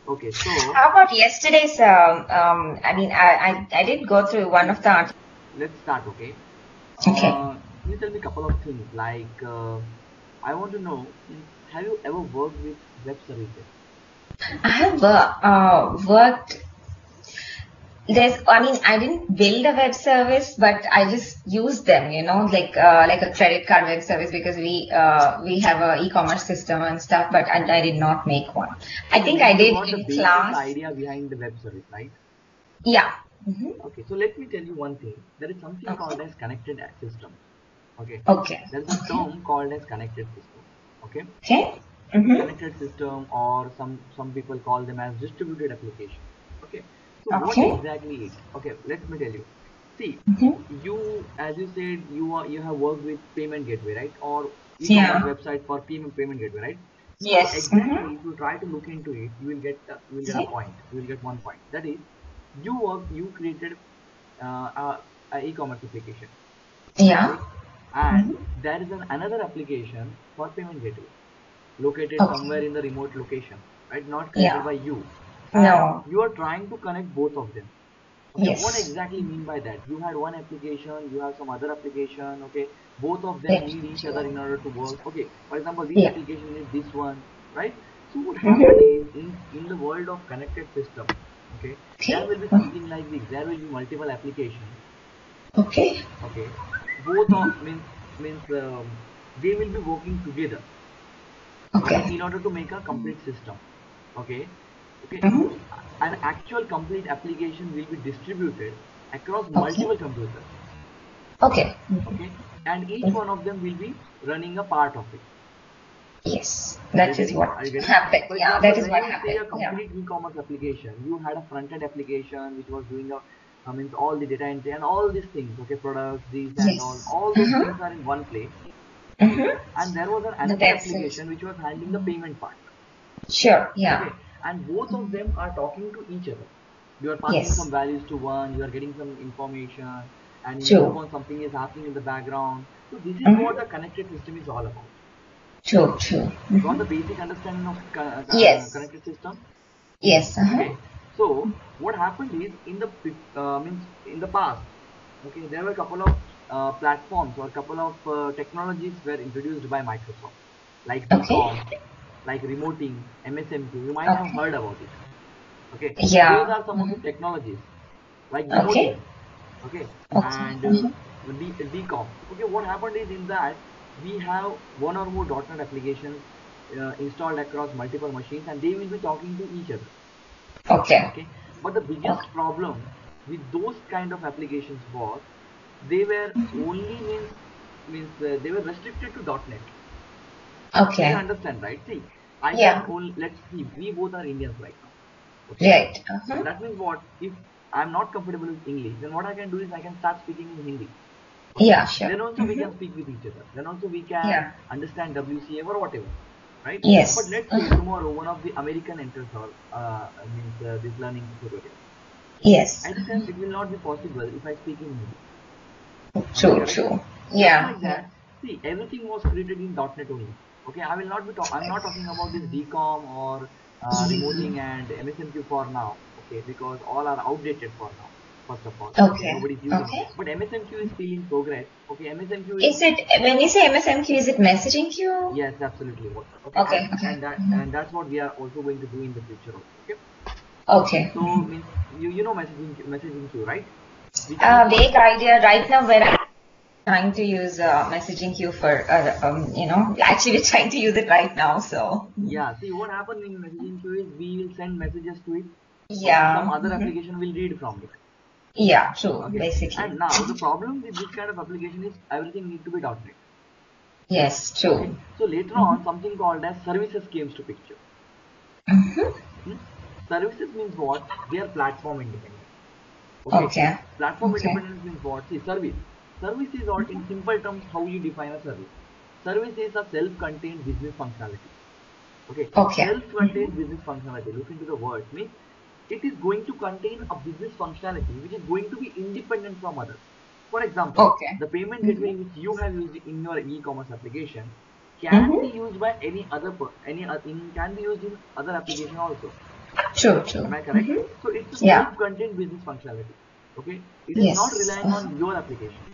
Okay, so How about yesterday's? I mean, I did go through one of the articles. let's start. Okay, Okay. can you tell me a couple of things? Like, I want to know, have you ever worked with web services? I have worked. I mean, I didn't build a web service, but I just used them. Like a credit card web service because we have a e-commerce system and stuff. But I did not make one. I Okay, think means I you did got the in basic class. idea behind the web service, right? Yeah. Hmm. Okay, so let me tell you one thing. There is something Okay. called as connected system. Okay, Okay. there is a Okay. term called as connected system. Okay, Okay. Mm-hmm. connected system, or some people call them as distributed application. Okay, so what Okay. exactly it? Okay, let me tell you. See, Mm-hmm. you, as you said, you have worked with payment gateway, right? Or e-commerce Yeah. website for payment gateway, right? So Yes. Mm-hmm. exactly, if you try to look into it, you will get a Okay. point. You will get one point. That is, you created a e-commerce application, Yeah. right? And Mm-hmm. there is another application for payment gateway located Okay. somewhere in the remote location, right? Not created Yeah. by you, and No. you are trying to connect both of them. Okay, what Yes. exactly mean by that? You had one application, you have some other application. Okay, both of them Yes. need each other True. in order to work. Okay, for example, this Yeah. application is this one, right? So what happened Mm-hmm. is, in the world of connected system, okay, there Okay. will be something like this. There will be multiple applications. Okay. Okay, both of means they will be working together. Okay, Okay. in order to make a complete system. Okay, okay, Mm-hmm. an actual complete application will be distributed across Okay. multiple computers. Okay. Okay, and each Mm-hmm. one of them will be running a part of it. Yes. Are you That is getting? what Are you getting? happened. For Yeah. That example, is when what you say happened. a Yeah. complete e-commerce application, you had a front-end application which was doing a, means all the data entry and all these things. Okay, products, these and all. Yes. All those Mm-hmm. things are in one place. Okay, Mm-hmm. and there was another That's it. application which was handling the payment part. Sure. Yeah. Okay, and both of them are talking to each other. You are passing some Yes. values to one, you are getting some information, and in True. response something is happening in the background. So this is what Mm-hmm. a connected system is all about. True. True. You got Mm-hmm. the basic understanding of Yes. connected system. Yes. Uh-huh. Okay, so what happened is, in the means in the past, okay, there were a couple of platforms or a couple of technologies were introduced by Microsoft, like Okay. DCOM, like remoting, MSMQ. You might have Okay. heard about it. Okay, those Yeah. are some of the Mhm. technologies, like Okay. remoting. Okay, Okay. and Mhm. DCOM. Okay, what happened is, in that we have one or more .NET applications installed across multiple machines, and they will be talking to each other. Okay. Okay, but the biggest Okay. problem with those kind of applications was they were only they were restricted to .NET. So you Okay. understand, right? See, I can Yeah. only, let's see, we both are Indians right now. Okay, Right. so Uh-huh. that means what? If I'm not comfortable with English, then what I can do is I can start speaking in Hindi. Okay, Yeah. Sure. then also we Mm-hmm. can speak with each other. Then also we can Yeah. understand WCF or whatever, right? But Yes. let's say Uh-huh. tomorrow one of the American enters or this learning tutorial. Yes. At the time, it will not be possible if I speak in Hindi. Am I True. correct? True. Just Yeah. like Yeah. that, see, everything was created in .NET only. Okay, I will not be I'm not talking about this DCOM or remoting and MSMQ for now. Okay, because all are outdated for now. First of all, okay, Okay. nobody's using. Okay. But MSMQ is still in progress. Okay, MSMQ is, Is it when you say MSMQ, is it messaging queue? yes, absolutely. Okay, Okay. Okay. and that's what we are also going to do in the future also. Okay, Okay. so means you know messaging queue, right? We can use what? Vague idea right now where I'm trying to use messaging queue for actually trying to use it right now. So Yeah, see, what happened in messaging queue is we will send messages to it. Okay, some yeah. other Mhm. application will read from it. Yeah. True. Okay, Basically. and now the problem with this kind of application is everything need to be .NET. Yes. Okay, True. so later Mhm. on something called as services comes to picture. Mhm. Hmm? Services means what? They are platform independent. Okay, Okay. platform Okay. independence means what? See, service. Service is, or in simple terms, how you define a service. Service is a self-contained business functionality. Okay, Okay. self-contained business functionality. Look into the words. Means it is going to contain a business functionality which is going to be independent from others. For example, Okay. the payment gateway Mhm. which you have used in your e-commerce application, can be used by any other can be used in other application also. True, true. Am I correct? So it's a Yeah. self-contained business functionality. Okay, it is not Yes. relying on your application.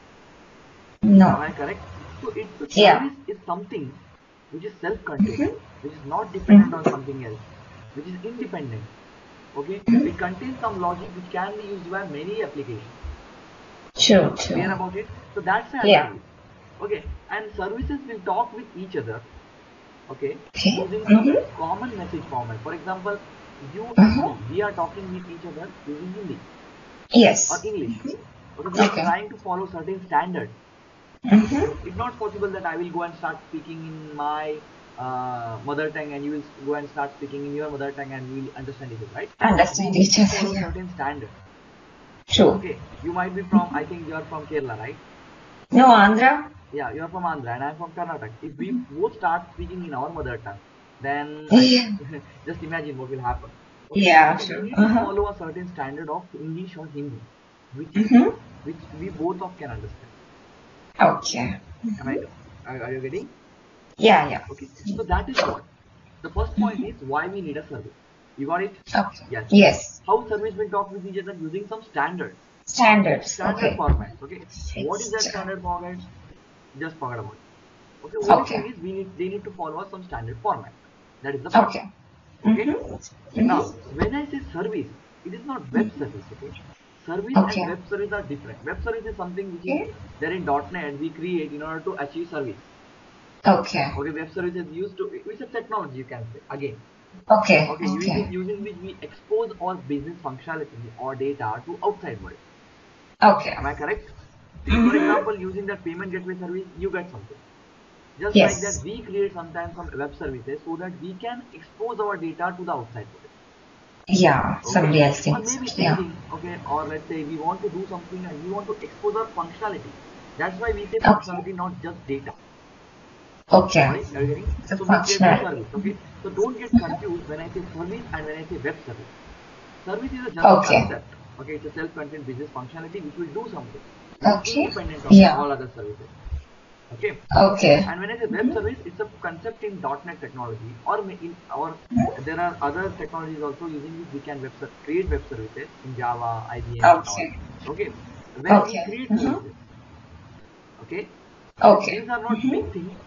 Am No. I correct? So it's a Yeah. service is something which is self-contained, which is not dependent on something else, which is independent. Okay, it contains some logic which can be used by many applications. True, Clear true. about it? So that's a Yeah. service. Okay, and services will talk with each other. Okay, Okay. using some common message format. For example, you and me, we are talking with each other using Hindi or Yes. English. Okay, we are Okay. trying to follow certain standards. Okay, Mm-hmm. it's not possible that I will go and start speaking in my mother tongue and you will go and start speaking in your mother tongue and we will understand each other, right? We Understand need each to other. follow Yeah. certain standards. True. Okay, you might be from, I think you are from Kerala, right? No, Andhra? Yeah, you are from Andhra and I am from Karnataka. If we both start speaking in our mother tongue, then I Yeah. just imagine what will happen. Okay, Yeah, so we true. need to Uh-huh. follow a certain standard of English or Hindi, which is Mm-hmm. which we both of can understand. Okay. Am I? Are you getting? Yeah, yeah. Okay, so that is what. The first point is why we need a service. You got it? Okay. Yes. Yes. How service will talk with each other using some standards. Standards. Standard Okay. formats. Okay. What is that Fixed. standard format? Just forget about it. Okay. Only Okay. thing is they need to follow some standard format. That is the point. Okay. Okay. Mm-hmm. Now, Mm-hmm. when I say service, it is not web service. Okay. Service and Okay. web service are different. Web service is something which is Okay. there in .NET we create in order to achieve service. Okay. Okay. Web service is used to, it's a technology you can say again. Okay. Okay, Okay. using which we expose our business functionality or data to outside world. Okay. Am I correct? See, for Mm-hmm. example, using that payment gateway service, you get something. Just like that, Yes. we create sometimes some web services so that we can expose our data to the outside world. Yeah. Okay, Somebody else or thinks. maybe same Yeah. thing. Okay, or let's say we want to do something and we want to expose our functionality. That's why we say Okay. functionality, not just data. Okay. Are you getting? The So we create a functionality. service. Okay, so don't get confused when I say service and when I say web service. Service is just a Okay. concept. Okay, it's a self-contained business functionality which will do something, which is Okay. independent of Yeah. all other services. Okay, Okay. and when I say web service, it's a concept in .NET technology, or in or there are other technologies also using which we can create web services in Java, IBM, and all. Okay. Okay, where we Okay. create Mm-hmm. services. Okay, Okay. these are not Mm-hmm. big things,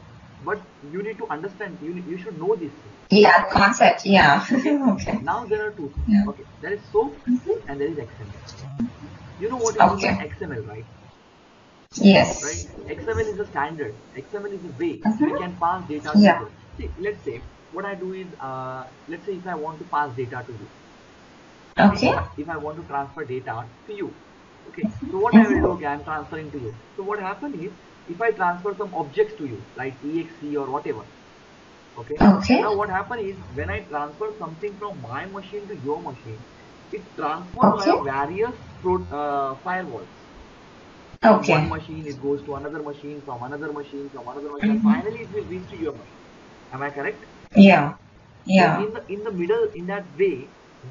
but you need to understand. You should know these things. Yeah. Concept. Yeah. Okay, Okay. now there are two things. Yeah. Okay, there is SOAP and there is XML. You know what is mean by Okay. XML, right? Right? Yes. XML is a standard. XML is a way we Mm-hmm. can pass data to each Yeah. other. See, let's say what I do is, let's say if I want to pass data to you, okay, Okay. if I want to transfer data to you, okay, so what I will do, Mm-hmm. okay, I'm transferring to you. So what happens is, if I transfer some objects to you, like exe or whatever, okay, Okay. now what happens is when I transfer something from my machine to your machine, it transfer via Okay. various firewalls. From one Okay. machine, it goes to another machine, from another machine, from another machine, and Mm-hmm. finally it will reach to your machine. Am I correct? Yeah. So Yeah. in the middle, in that way,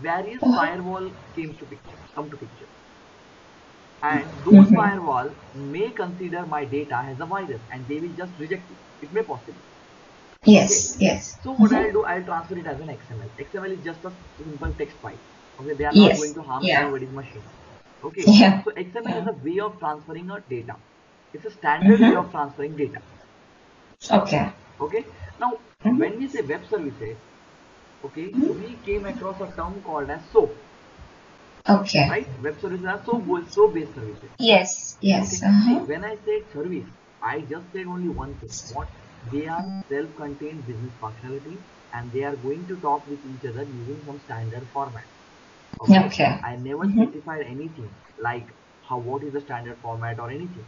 various Uh-huh. firewall come to picture, and those Mm-hmm. firewall may consider my data as a virus, and they will just reject it. It may possible. Okay. Yes. Yes. So what Mm-hmm. I'll do, I'll transfer it as an XML. XML is just a simple text file. Okay, they are not going Yes. to harm Yeah. anybody's machine. Okay, Yeah. so XML is Yeah. a way of transferring a data. It's a standard way Mm-hmm. of transferring data. Okay. Okay, now Mm-hmm. when we say web services, okay, we came across a term called as SOAP, Okay. right? Web services are SOAP based services. Yes. Okay, Yes. see, Uh-huh. when I said service, I just said only one thing. What? They are self-contained business functionality and they are going to talk with each other using some standard format. Okay, Okay. I never Mm-hmm. specified anything like what is the standard format or anything.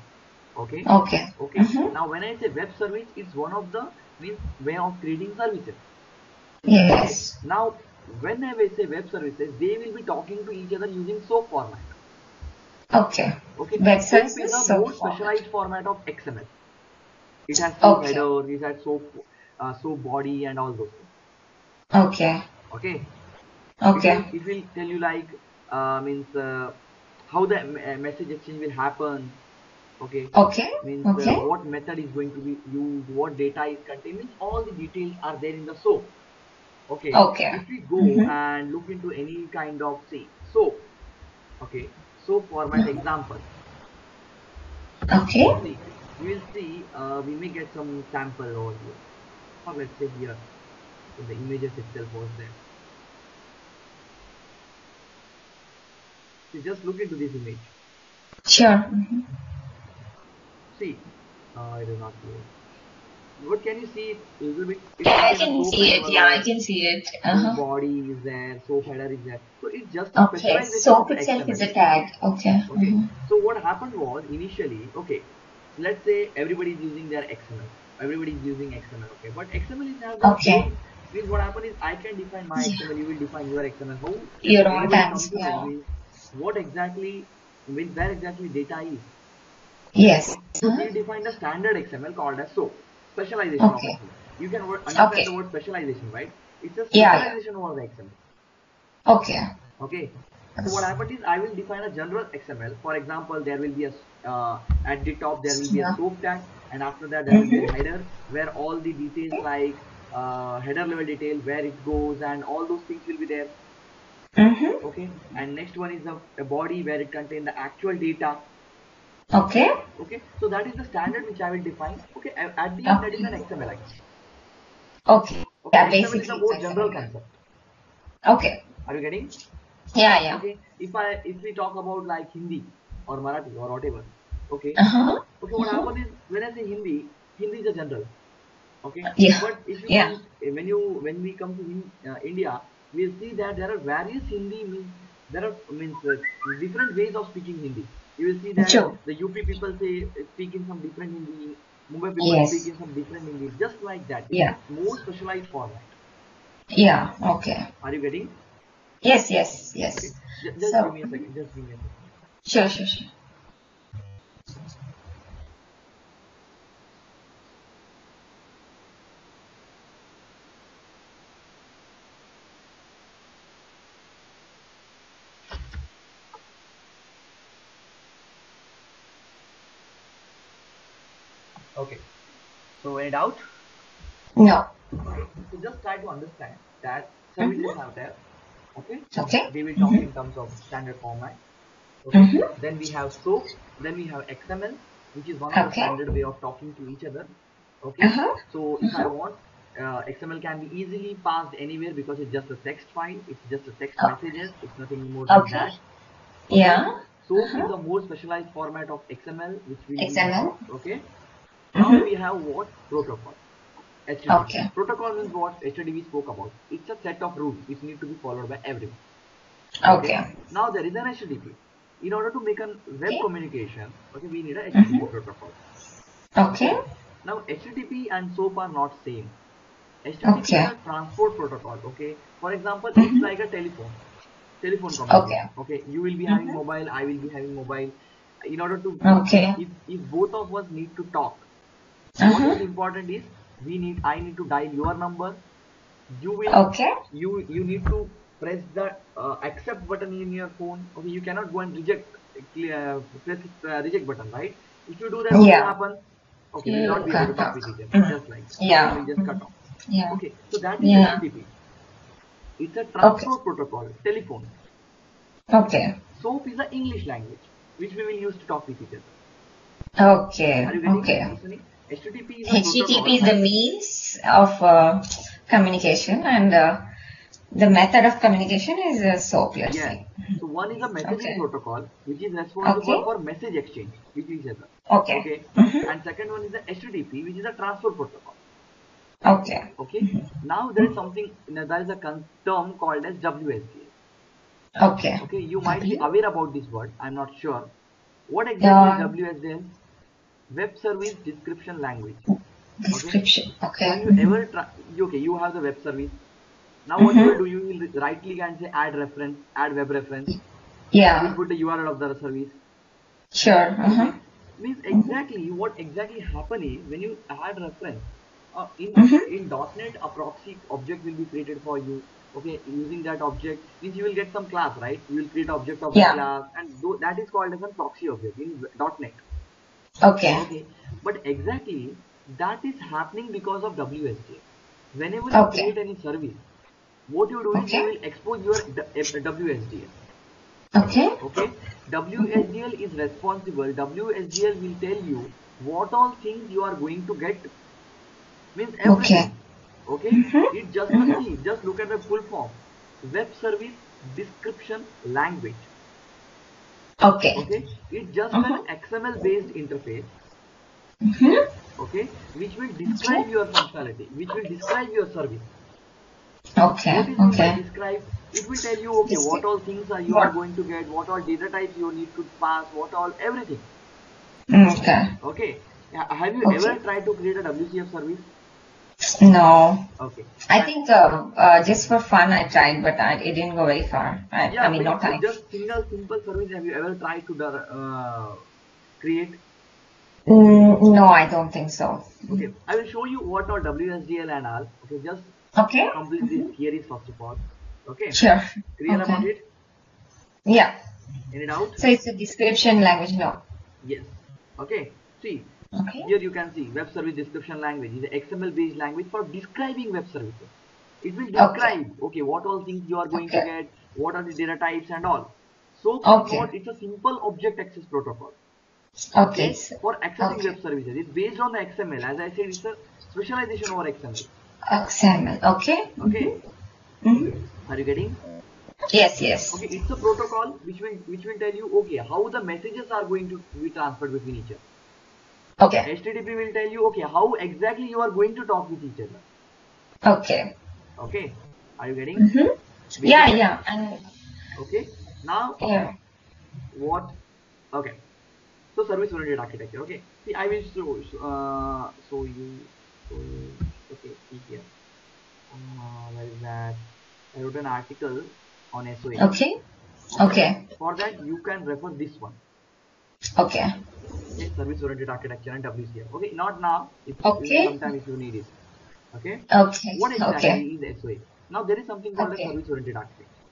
Okay, Okay. okay. Mm-hmm. Now when I say web service, it's one of the means way of creating services. Okay, Yes. now when I will say web services, they will be talking to each other using SOAP format. Okay. Okay, Web SOAP is services a sub more format. specialized format of XML. It has SOAP Okay. header, it has SOAP body, and all those things. Okay. Okay, Okay. it will tell you like means how the message exchange will happen. Okay, Okay. means Okay. what method is going to be used, what data is contained, means all the details are there in the SOAP. Okay, Okay. if we go Mm-hmm. and look into any kind of, say, SOAP, okay, SOAP format example, Okay. see, we will see, we may get some sample over here, or let's say here, so the images itself was there. See, just look into this image. Sure. Mm-hmm. See, it is not clear. What can you see it a little bit? It's I contain a can soap see it. animal Yeah, I or can see it. soap Uh-huh. body is there, soap header is there. So it's just a Okay. specialization of Soap the itself is XML. a tag. Okay. Okay. Mm-hmm. So what happened was initially, okay, let's say everybody is using their XML. Everybody is using XML, okay. But XML is has their Okay. own, means what happened is I can define my Yeah. XML, you will define your XML. How can Your own anybody tags. come to know Yeah. means what exactly, means where exactly data is? Yes. Okay. So Uh-huh. we defined a standard XML called as SOAP, specialization of Okay. XML. You can understand Okay. the word specialization, right? It's a Yeah. Yeah. specialization over the XML. Okay. Okay. So what happened is I will define a general XML. For example, there will be a at the top there will be a Yeah. SOAP tag, and after that there will be a Mm-hmm. header where all the details like header level detail, where it goes, and all those things will be there. Mm-hmm. Okay. And next one is a body where it contains the actual data. Okay. Okay. So that is the standard which I will define. Okay. At the end, that is Okay. an XML actually. Okay. Okay. Yeah, XML is a basically more it's general XML. concept. Okay. Are you getting? Yeah, yeah. Okay. If we talk about like Hindi or Marathi or whatever. Okay. Uh-huh. Okay, what Uh-huh. happened is when I say Hindi, Hindi is a general. Okay, Yeah. but if you Yeah. come when we come to India, we'll see that there are various Hindi means there are means different ways of speaking Hindi. You will see that True. the UP people say speak in some different Hindi, Mumbai people speak Yes. in some different Hindi. Just like that, it's Yeah. a more specialized format. Yeah. Okay. Are you getting? Yes, yes, Okay, yes. just give So, me a second. Just give me a second. sure, sure, sure. Okay, so any doubt? No. Okay, so just try to understand that services Mm-hmm. have there. Okay, Okay. we will talk Mm-hmm. in terms of standard format. Okay, Mm-hmm. then we have SOAP, then we have XML, which is one of the Okay. standard way of talking to each other. Okay, Uh-huh. so if I Uh-huh. want, XML can be easily passed anywhere because it's just a text file, it's just a text Oh, messages, it's nothing more than okay. that. Okay, Yeah. SOAP Uh-huh. is a more specialized format of XML which will be, XML. okay. Now Mm-hmm. we have what? Protocol. HTTP. Okay. Protocol means what HTTP spoke about. It's a set of rules which need to be followed by everyone. Okay. Okay. Now there is an HTTP. In order to make a web Okay. communication, okay, we need a HTTP Mm-hmm. protocol. Okay. Okay. Now HTTP and SOAP are not same. HTTP is Okay. a transport protocol. Okay. For example, it's Mm-hmm. like a telephone Okay. communication. Okay. You will be having Mm-hmm. mobile. I will be having mobile. In order to Okay. if both of us need to talk, what Uh-huh. is important is I need to dial your number, you will Okay. you need to press the accept button in your phone. Okay, you cannot go and press reject button, right? If you do that, what will Yeah. happen? Okay, we'll not You be able to can talk talk. with each other, Mm. just like that. Phone Yeah. will just cut Mhm. off. Yeah. Okay, so that is Yeah. HTTP. It's a Okay. transport protocol, telephone. Okay. SOAP is the English language which we will use to talk with each other. Are Okay. you getting Okay. listening? HTTP is a HTTP protocol. is the means of communication, and the method of communication is SOAP, you're Yes. saying. So one is a messaging Okay. protocol, which is responsible Okay. for message exchange with each other. Okay. Okay. Mm-hmm. And second one is the HTTP, which is a transfer protocol. Okay. Okay. Now there is something, there is a term called as WSDL. Okay. Okay. You might be W. aware about this word. I'm not sure. What exactly is Uh, WSDL? Web Service Description Language. Okay. description. So Okay. have you ever okay, you have the web service. Now what you will Mm-hmm. do, you will right click and say add reference, add web reference. You will Yeah. put the URL of the service. Sure. Uh-huh. Okay, means Mm-hmm. exactly what exactly happen is when you add reference Mm-hmm. in .NET a proxy object will be created for you. Okay, using that object means you will get some class, right? You will create object of that Yeah. class, and that is called as a proxy object in .NET. Okay. Okay, but exactly that is happening because of WSDL. Whenever you Okay. create any service, what you do is you Okay. will expose your WSDL. Okay. Okay, WSDL is responsible. WSDL will tell you what all things you are going to get, means Okay. everything. Okay, Mm-hmm. it just Mm-hmm. see, just look at the full form: web service description language. Okay. Okay, it's just an Mm-hmm. XML based interface. Mm-hmm. Okay, which will Okay. describe your functionality, which will describe your service. What Okay. is mean by Okay. describe? It will tell you, okay, This what all things are you are what? going to get, what all data types you need to pass, what all everything. Okay. Okay, have you ever Okay. tried to create a WCF service? No. Okay, I think just for fun I tried, but it didn't go very far. I yeah, mean, no means thanks. just single simple service. Have you ever tried to create? No, I don't think so. Okay, I will show you what are WSDL and all. Okay, just Okay. complete these theories first of all. Okay, Sure. clear about Okay. it? Yeah. Any doubt? So it's a description language. No. Yes. Okay. See, Okay. here you can see web service description language is an XML based language for describing web services. It will Okay. describe, okay, what all things you are going to Okay. get, what are the data types and all. Soap is Okay. not, it's a simple object access protocol. Okay. Okay, for accessing Okay. web services. It's based on the XML. As I said, it's a specialization over XML. XML. Okay. Okay, Mm-hmm. are you getting? Yes. Yes. Okay, it's a protocol which will tell you, okay, how the messages are going to be transferred between each other. Okay. HTTP will tell you, okay, how exactly you are going to talk with each other. Okay. Okay, are you getting Mm-hmm. Yeah. basic? Yeah. And Okay, now yeah. what? Okay, so service oriented architecture. Okay, see, I will show you. Okay, see here. Where is that? I wrote an article on SOA. Okay. Okay, Okay. for that you can refer this one. Okay. Okay, service oriented architecture and WCF. Okay, not now. If Okay. sometime if you need it. Okay, Okay. what exactly Okay. is SOA? Now there is something called a Okay. service oriented architecture.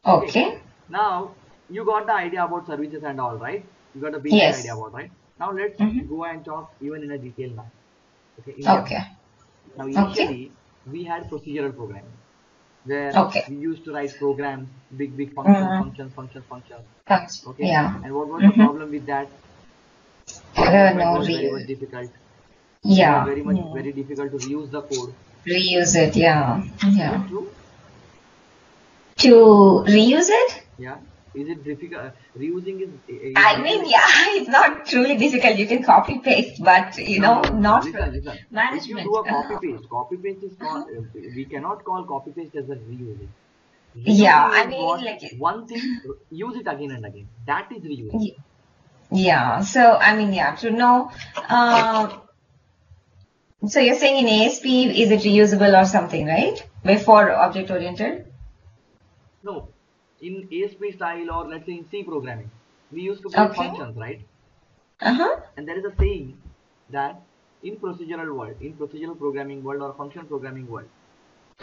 Okay, Okay. now you got the idea about services and all, right? You got a basic idea Yes. about, right? Now let's Mm-hmm. go and talk even in a detail now. Okay, in depth. Okay. Now Okay. initially we had procedural programming where Okay. we used to write programs, big functions, Mm-hmm. functions, functions, functions. Thanks. Okay, Yeah. and what was the Mm-hmm. problem with that? Development No was very much real. difficult. It was Yeah. very much very difficult to reuse the code. Reuse it. Yeah. Is Yeah. it true? To reuse it? Yeah. Is it difficult? Reusing is I mean, really. yeah, it's not truly difficult. You can copy paste, but No, no, no, no, no. not for Listen, listen. If you do management. a copy paste is called. We cannot call copy paste as a reusing. Yeah, Reusing I is mean, what one thing use it again and again. That is reusing. yeah. So, I mean, yeah, to know. So you're saying in ASP, is it reusable or something, right? Before object oriented? No, in ASP style or let's say in C programming, we used to create Okay. functions, right? Uh-huh. And there is a saying that in procedural world, in procedural programming world or function programming world,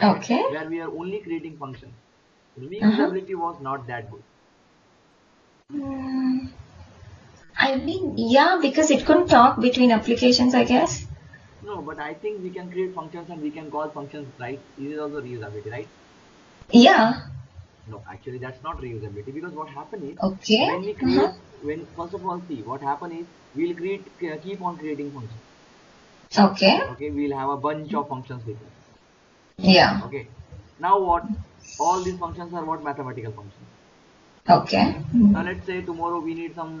okay, Okay. where we are only creating functions, Uh-huh. reusability was not that good. Mm, I mean, yeah, because it couldn't talk between applications, I guess. No, but I think we can create functions and we can call functions, right? This is also reusability, right? Yeah. No, actually that's not reusability because what happen is Okay. when we Uh-huh. create, when first of all see what happen is we'll keep on creating functions. Okay. Okay, we'll have a bunch of functions with us. Yeah. Okay, now what? All these functions are what? Mathematical functions. Okay. Now let's say tomorrow we need some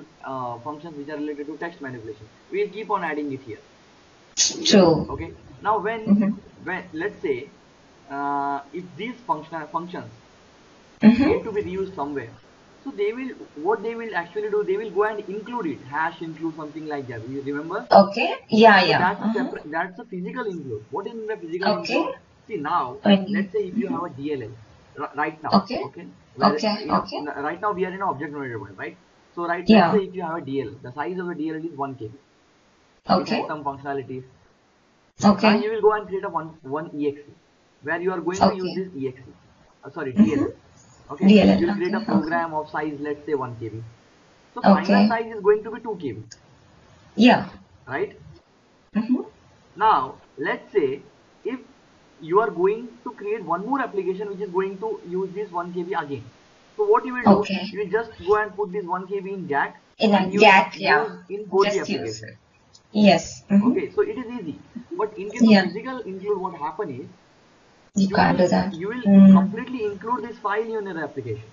functions which are related to text manipulation. We'll keep on adding it here. True. Okay, now Mm-hmm. when let's say if these functions need Mm-hmm. to be reused somewhere, so they will, what they will actually do, they will go and include it, hash include, something like that, you remember? Okay. Yeah, So yeah. that's a Uh-huh. separate, that's a physical include. What is the physical Okay. include? See now, When let's you, say if you have a mhm. DLL right now, Okay. okay, where Okay. in a, Okay. right now we are in an object oriented world, right? So right, let's Yeah. say if you have a DL, the size of the DLL is 1 KB. It has Okay. some functionalities. Now Okay. you will go and create a one exe where you are going to use Okay. this exe, sorry, Mm-hmm. DLL. Okay, DLL. you will create Okay. a Okay. program of size, let's say 1 KB. So final Okay. size is going to be 2 KB. Yeah. right? Mm-hmm. Now, let's say if you are going to create one more application which is going to use this 1 KB again. So what you will do, Okay. you will just go and put this 1 KB in Jack In and a use GAT, yeah. use in both the Just use applications. it. Yes. Mm-hmm. Okay, so it is easy. But in case of Yeah. physical include, what happen is You can't do that. you will Mm. completely include this file in your application.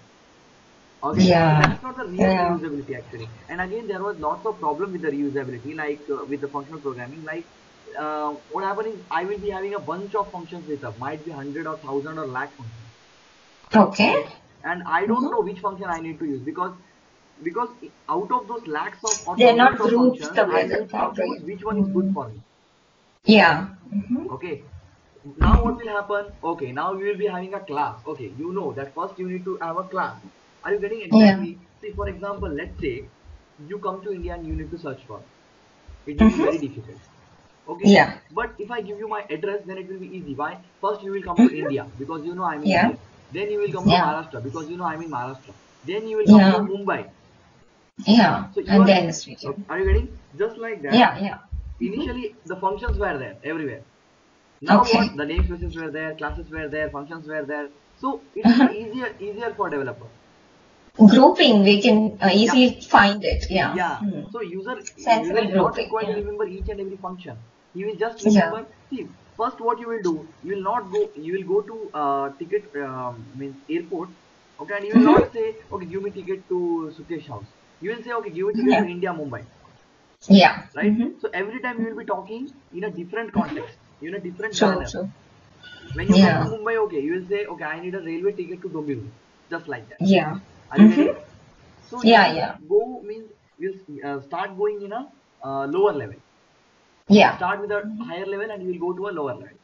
Okay, so Yeah. that's not the real Yeah. reusability actually. And again, there was lots of problem with the reusability, like with the functional programming. Like what happened is I will be having a bunch of functions with up, might be 100 or 1000 or lakh functions. Okay. Okay, and I don't Mm-hmm. know which function I need to use because out of those lakhs of or They're not thousands of grouped functions, I together need to choose probably. which one is good Mm. for me. Yeah. Mm-hmm. Okay, now what will happen? Okay, now we will be having a class. Okay, you know that first you need to have a class. Are you getting Yeah. exactly? See, for example, let's say you come to India and you need to search for. It will be very Mm-hmm. difficult. Okay, Yeah. but if I give you my address, then it will be easy. Why? First you will come to Mm-hmm. India because you know I'm in Yeah. India. Then you will come to Yeah. Maharashtra because you know I'm in Maharashtra. Then you will come to Yeah. Mumbai. Yeah. So you And are, then the region. are you getting? Just like that. Yeah. Yeah. Mm-hmm. Initially, the functions were there everywhere. Now what? Okay. The namespaces were there, classes were there, functions were there. So it will be Uh-huh. easier for developer. Grouping, we can Yeah, easily find it. Yeah. yeah. Hmm. So user Sensible is not grouping. required to Yeah. remember each and every function. He will just Yeah. remember. See, first what you will do, you will not go. You will go to ticket means airport. Okay, and you will Mm-hmm. not say, okay, give me ticket to Sukesh house. You will say, okay, give me ticket to Yeah. India, Mumbai. Yeah. Right? Mm-hmm. So every time you will be talking in a different context, in a different True. manner. True. When you come to Yeah. Mumbai, okay, you will say, okay, I need a railway ticket to Dombivli, just like that. Yeah. Are you Mm-hmm. getting? So you Yeah. will Yeah. go means you will start going in a lower level. You Yeah. start with a Mhm. higher level and you will go to a lower level.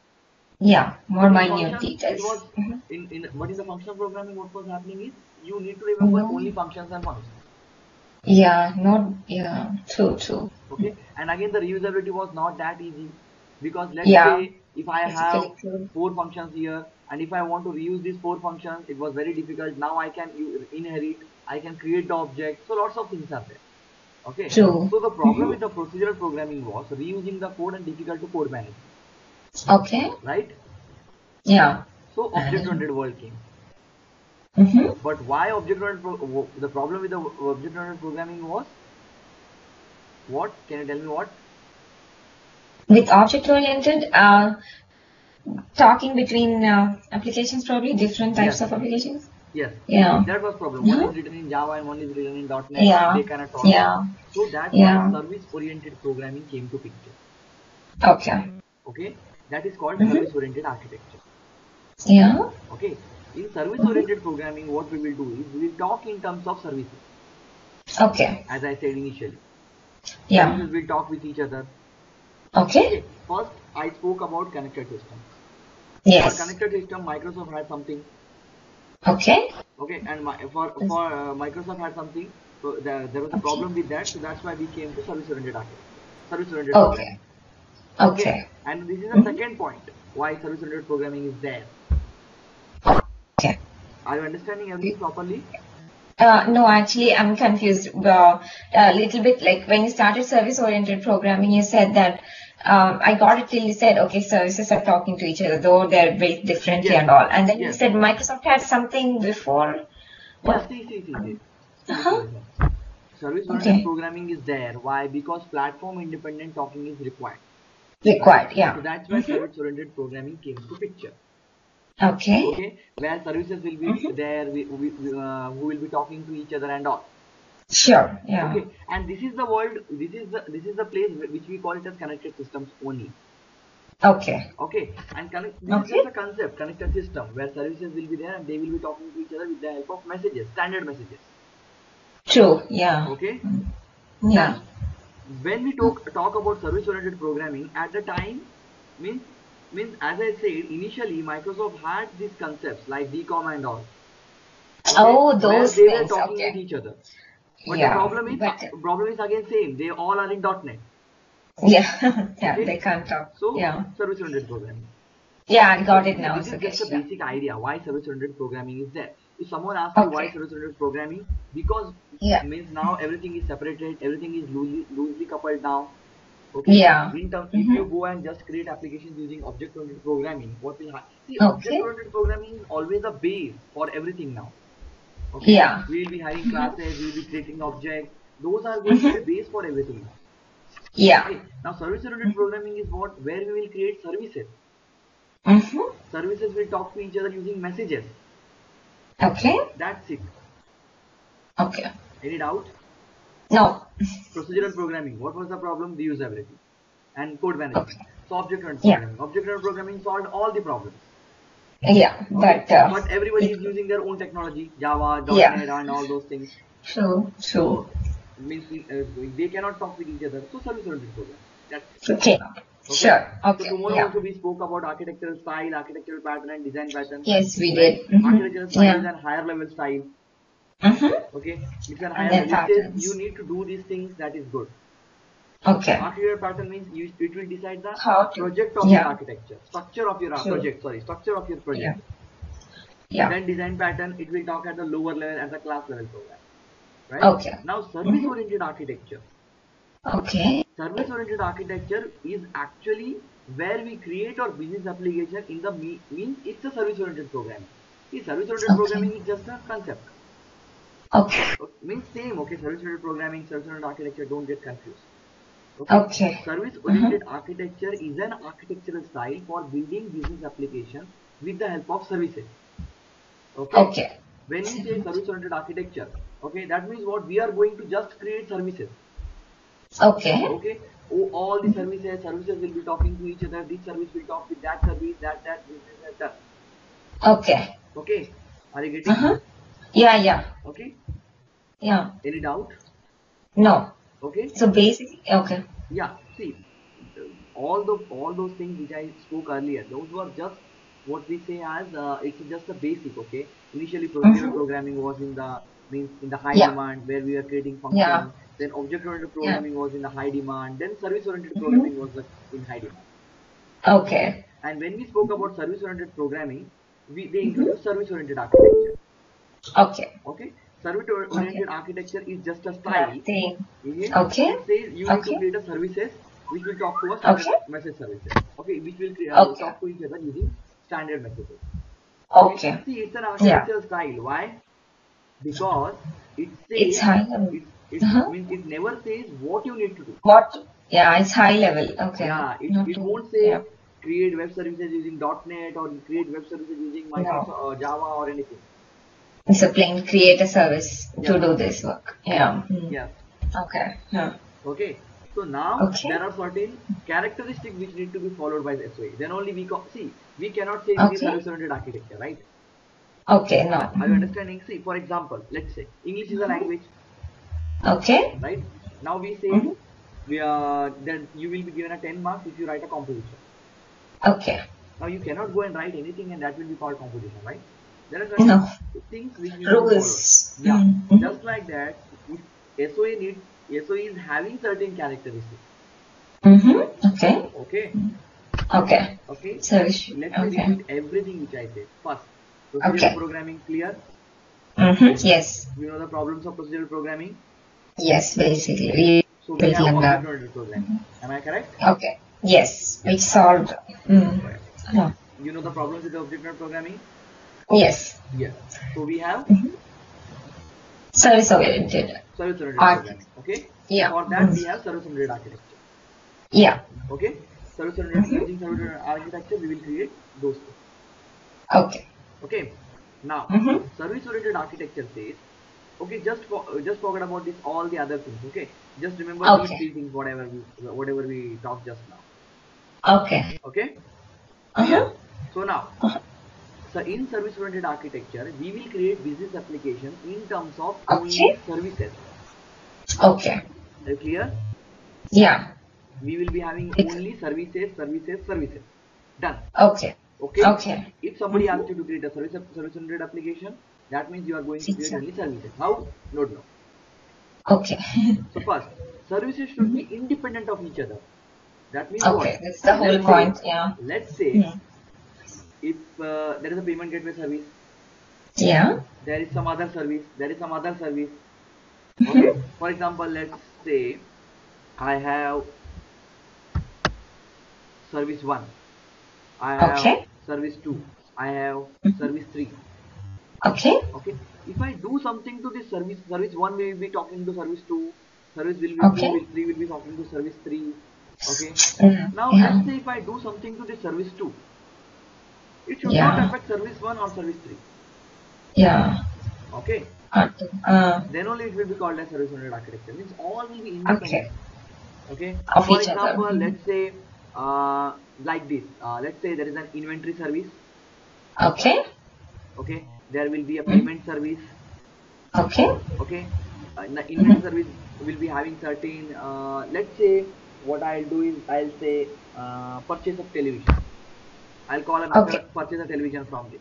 Yeah. More But in minute functions, it details. was Mm-hmm. in the functional programming, what was happening is you need to remember only Mm-hmm. functions and functions. Yeah. Not. Yeah. True. True. Okay, and again the reusability was not that easy because let's Yeah. say if I have Physically true. four functions here and if I want to reuse these four functions, it was very difficult. Now I can inherit, I can create the object, so lots of things are there. Okay, True. so the problem Mm-hmm. with the procedural programming was reusing the code and difficult to code management, Okay. right? Yeah. So Management. object-oriented world came. Mm-hmm. But why the problem with the object-oriented programming was what? Can you tell me what? With object oriented, talking between applications, probably different types Yes, of applications. yes. Yeah. That was problem. One Mhm. is written in Java and one is written in .NET. They Yeah. cannot talk. Yeah. So that's why Yeah. service-oriented programming came to picture. Okay. Okay, that is called Mm-hmm. service-oriented architecture. Yeah. Okay, in Mm-hmm. service-oriented programming, what we will do is we will talk in terms of services, Okay. as I said initially. Yeah. Services will talk with each other. Okay. Okay, first I spoke about connected systems. For Yes. connected system, Microsoft had something. Okay. Okay, and for Microsoft had something. So there was a Okay. problem with that. So that's why we came to service-oriented architecture, service-oriented Okay. programming. Okay, Okay. and this is the Mm-hmm. second point why service-oriented programming is there. Okay. Are you understanding everything properly? No, actually, I'm confused. A little bit like when you started service-oriented programming, you said that I got it till you said, okay, services are talking to each other, though they're built differently Yes, and all. And then you yes, said Microsoft had something before. yeah. What? See. Uh-huh. Listen. Service-oriented Okay. programming is there. Why? Because platform-independent talking is required. Required. So Yeah. that's why Mm-hmm. service-oriented programming came to picture. Okay. Okay, where services will be Mm-hmm. there, who will be talking to each other and all. Sure. Yeah. Okay, and this is the world. This is the place which we call it as connected systems only. Okay. Okay, and this is just Okay. a concept, connected system, where services will be there and they will be talking to each other with the help of messages, standard messages. True. Yeah. Okay, Yeah. and when we talk about service oriented programming at the time, means as I said initially, Microsoft had these concepts like DCOM and all. Okay, Oh, where those they were things. talking with Okay. each other. But the Yeah. But problem is again same. They all are in .NET. yeah. Yeah. Okay, They can't talk. so Yeah. service oriented programming. Yeah. I So got it now, this is just a Sukesh. Yeah. basic idea why service oriented programming is there. If someone asks you why Okay. service-oriented programming, because Yeah. means now everything is separated, everything is loosely coupled now. Okay, Yeah. in terms, if you Mm-hmm. go and just create applications using object-oriented programming, what will happen? See, Okay. object-oriented programming is always a base for everything now. Okay, Yeah. we will be having Mm-hmm. classes, we will be creating objects. Those are going to be Mm-hmm. base for everything now. Yeah. Okay, now service-oriented Mm-hmm. programming is what where we will create services. Mm-hmm. Services will talk to each other using messages. Okay. That's it. Okay. Any doubt? No. Procedural programming. What was the problem? Reusability and code management. Okay. So object-oriented Yeah. programming. Object-oriented programming solved all the problems. Yeah. Okay, But but everybody it. is using their own technology, Java, Yeah. .NET, and all those things. True. True. So means they cannot talk with each other. So service-oriented programming. That's it. Okay. Okay. Sure. So Okay. tomorrow Yeah. also we spoke about architectural style, architectural pattern, and design pattern, Yes, we right? did. Mm-hmm. Architectural style is Yeah. a higher level style. Mm-hmm. Okay, it's a And higher then level. It says you patterns. need to do these things. That is good. Okay. Architectural pattern means it will decide the How to? project of your Yeah. architecture, structure of your True. project. Sorry, structure of your Yeah. project. Yeah. Then design pattern, it will talk at the lower level as a class level program, right? Okay. Now service Mm-hmm. oriented architecture. Okay. Service oriented architecture is actually where we create our business application in the means it's a service oriented programming. See, service oriented Okay. programming is just a concept. Okay. Means same, okay, service oriented programming, service oriented architecture, don't get confused. Okay, Okay. service Mm-hmm. oriented architecture is an architectural style for building business applications with the help of services. Okay, Okay. when we say service oriented architecture, okay, that means what we are going to just create services. Okay. Okay, oh, all the services will be talking to each other. This service will talk with that service, that this, that. Okay. Okay, are you getting? Uh-huh. Yeah. Yeah. Okay, Yeah. any doubt? No. Okay, So basically, okay. yeah. See, all those things which I spoke earlier, those were just what we say as it's just a basic. Okay, initially procedural Mm-hmm. programming was in the means in the high Yeah. demand where we were creating Yeah. functions. Then object oriented Yeah. programming was in the high demand. Then service oriented Mm-hmm. programming was in high demand. Okay, Okay. and when we spoke about service oriented programming, they Mm-hmm. introduced service oriented architecture. Okay. Okay, service Okay. oriented architecture is just a style. Nothing. Okay, Okay. it says you need to Okay. create a services which will talk to a standard Okay. message services. Okay, which will Okay. talk to each other using standard messages. Okay, Okay. see, it's an Yeah. architectural style. Why? Because it It's says high level. it Uh-huh. means it never says what you need to do. What? Yeah, it's high level. Okay. Yeah, Not it too. won't Yeah. say create web services using .NET or create web services using No. Microsoft Java or anything. It's a plain create a service to Yes, do this work. yes, Yeah. Mm. yes. Okay. Yeah. Okay. So now Okay. there are certain characteristics which need to be followed by the SOA. Then only see we cannot say we need Okay. service oriented architecture, right? Okay. No. Are you Mm. understanding? See, for example, let's say English is a Mhm. language, Okay. right? Now we say Hmm. that you will be given a 10 marks if you write a composition. Okay. Now you cannot go and write anything and that will be called composition, right? There are certain No. things which need to be followed. Rules. Yeah, Mm-hmm. just like that, if SOA is having certain characteristics. Mm-hmm. Okay. Okay, Okay. okay. So we should. Let me Okay. repeat everything which I said. First, procedural Okay. programming clear. Mm-hmm. Yes. You know the problems of procedural programming. Yes. Basically, we So we built have like that. object-oriented programming. Am I correct? Okay. Yes. We solved. Mm. Correct. Yeah. You know the problems with the object-oriented programming. Yes. Yes. So we have Mm-hmm. Service oriented. service-oriented Art. programming. Okay. Yeah. For that we have service-oriented architecture. Yeah. Okay. Service-oriented Mm-hmm. using service-oriented architecture we will create those things. Okay. Okay. Now Mm-hmm. service-oriented architecture says, okay, just forget about this all the other things. Okay. Just remember these Okay. three things whatever we talked just now. Okay. Okay. Clear? Uh-huh. So now, Uh-huh. so in service-oriented architecture, we will create business applications in terms of only Okay. services. Okay. Are you clear? Yeah. We will be having It, only services. Done. okay. Okay. Okay. If somebody Mm-hmm. asks you to create a service-oriented application, that means you are going to create Pizza. only services. How? Don't know. Okay. So first, services should Mhm. be independent of each other. That means what? Okay. That's the whole point. Yeah. Let's say Mm. if there is a payment gateway service. Yeah. There is some other service. There is some other service. Okay. For example, let's say I have service 1, I have Okay. service 2, I have service 3. Okay. Okay, if I do something to this service, service 1 will be talking to service 2, service will be 2 Okay. will 3 will be talking to service 3. Okay, now Yeah. let's say if I do something to this service 2, it should not Yeah. affect service 1 or service 3. Yeah. Okay, Uh, then only it will be called as service oriented architecture, means all will be okay. independent. Okay, Of for each other. example, let's say like this, let's say there is an inventory service. Okay. Okay, there will be a payment service. Okay. Okay, the inventory service will be having certain, let's say what I'll do is I'll say purchase of television. I'll call a Okay. method purchase a television from this.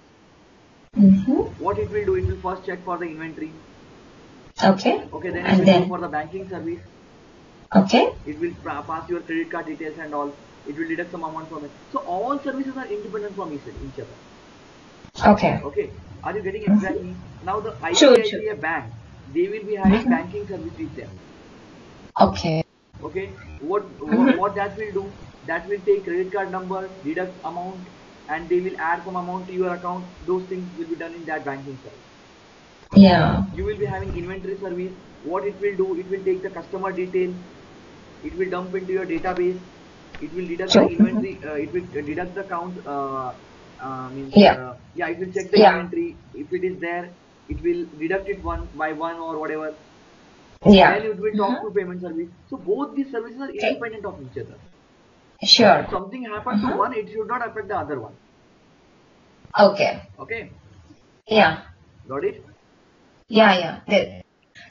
Mm-hmm. What it will do, it will first check for the inventory. Okay. Okay, then it And will go then, for the banking service. okay. It will pass your credit card details and all. It will deduct some amount from it. So all services are independent from each other. Okay. Okay, are you getting Mm-hmm. exactly? Now the True, true. ICICI bank, they will be having Mhm. banking service with them. Okay. Okay, what, what Mm-hmm. what that will do, that will take credit card number, deduct amount, and they will add some amount to your account. Those things will be done in that banking service. Yeah. You will be having inventory service. What it will do, it will take the customer detail, it will dump into your database, it will deduct the True. inventory, it will deduct the count, means Yeah. yeah, it will check the Yeah. inventory. If it is there, it will deduct it one by one or whatever. Then Yeah. it will talk Mm-hmm. to payment service. So both these services are Okay. independent of each other. Sure. If something happened to Mm-hmm. one, it should not affect the other one. Okay. Okay, Yeah. got it? Yeah. Yeah.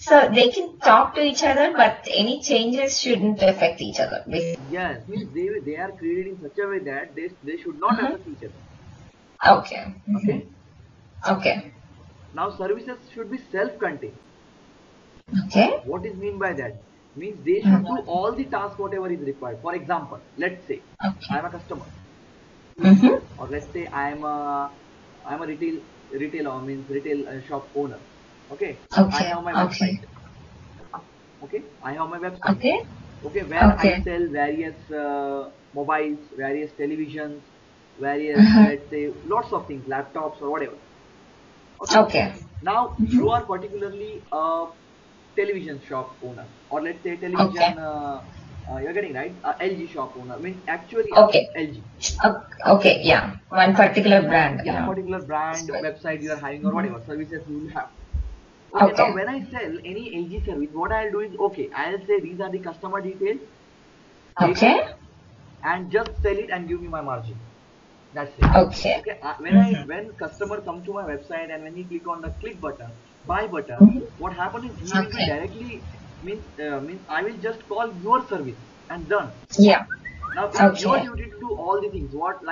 So they can talk to each other, but any changes shouldn't affect each other, basically. Yes, means they are created in such a way that they should not Mm-hmm. affect each other. Okay. Mm-hmm. Okay. Okay. Now services should be self-contained. Okay. What is mean by that? Means they should do Mm-hmm. all the tasks whatever is required. For example, let's say I Okay. am a customer, Mm-hmm. or let's say I am a retail or means retail shop owner. Okay, I Okay. have my Okay. website. Okay, I have my website. Okay. Okay, where I Okay. sell various mobiles, various televisions, various, Mm-hmm. let's say lots of things, laptops or whatever. Okay, Okay. now you Mm-hmm. are particularly a television shop owner, or let's say Okay. television, you're getting right, LG shop owner, means actually a Okay. LG. Okay. Yeah. One particular brand. Yeah, Yeah. particular brand website you are having or Mm-hmm. whatever services you will have. Okay, now Okay. when I sell any LG service, what I'll do is, okay, I'll say these are the customer details, take it Okay. and just sell it and give me my margin. That's it. Okay. Okay, Mm-hmm. when customer come to my website and when he click on the click button, buy button, Mm-hmm. what happens is he will be Okay. directly, means I will just call your service and done. Yeah. Now it's your Okay. duty to do all the things. What?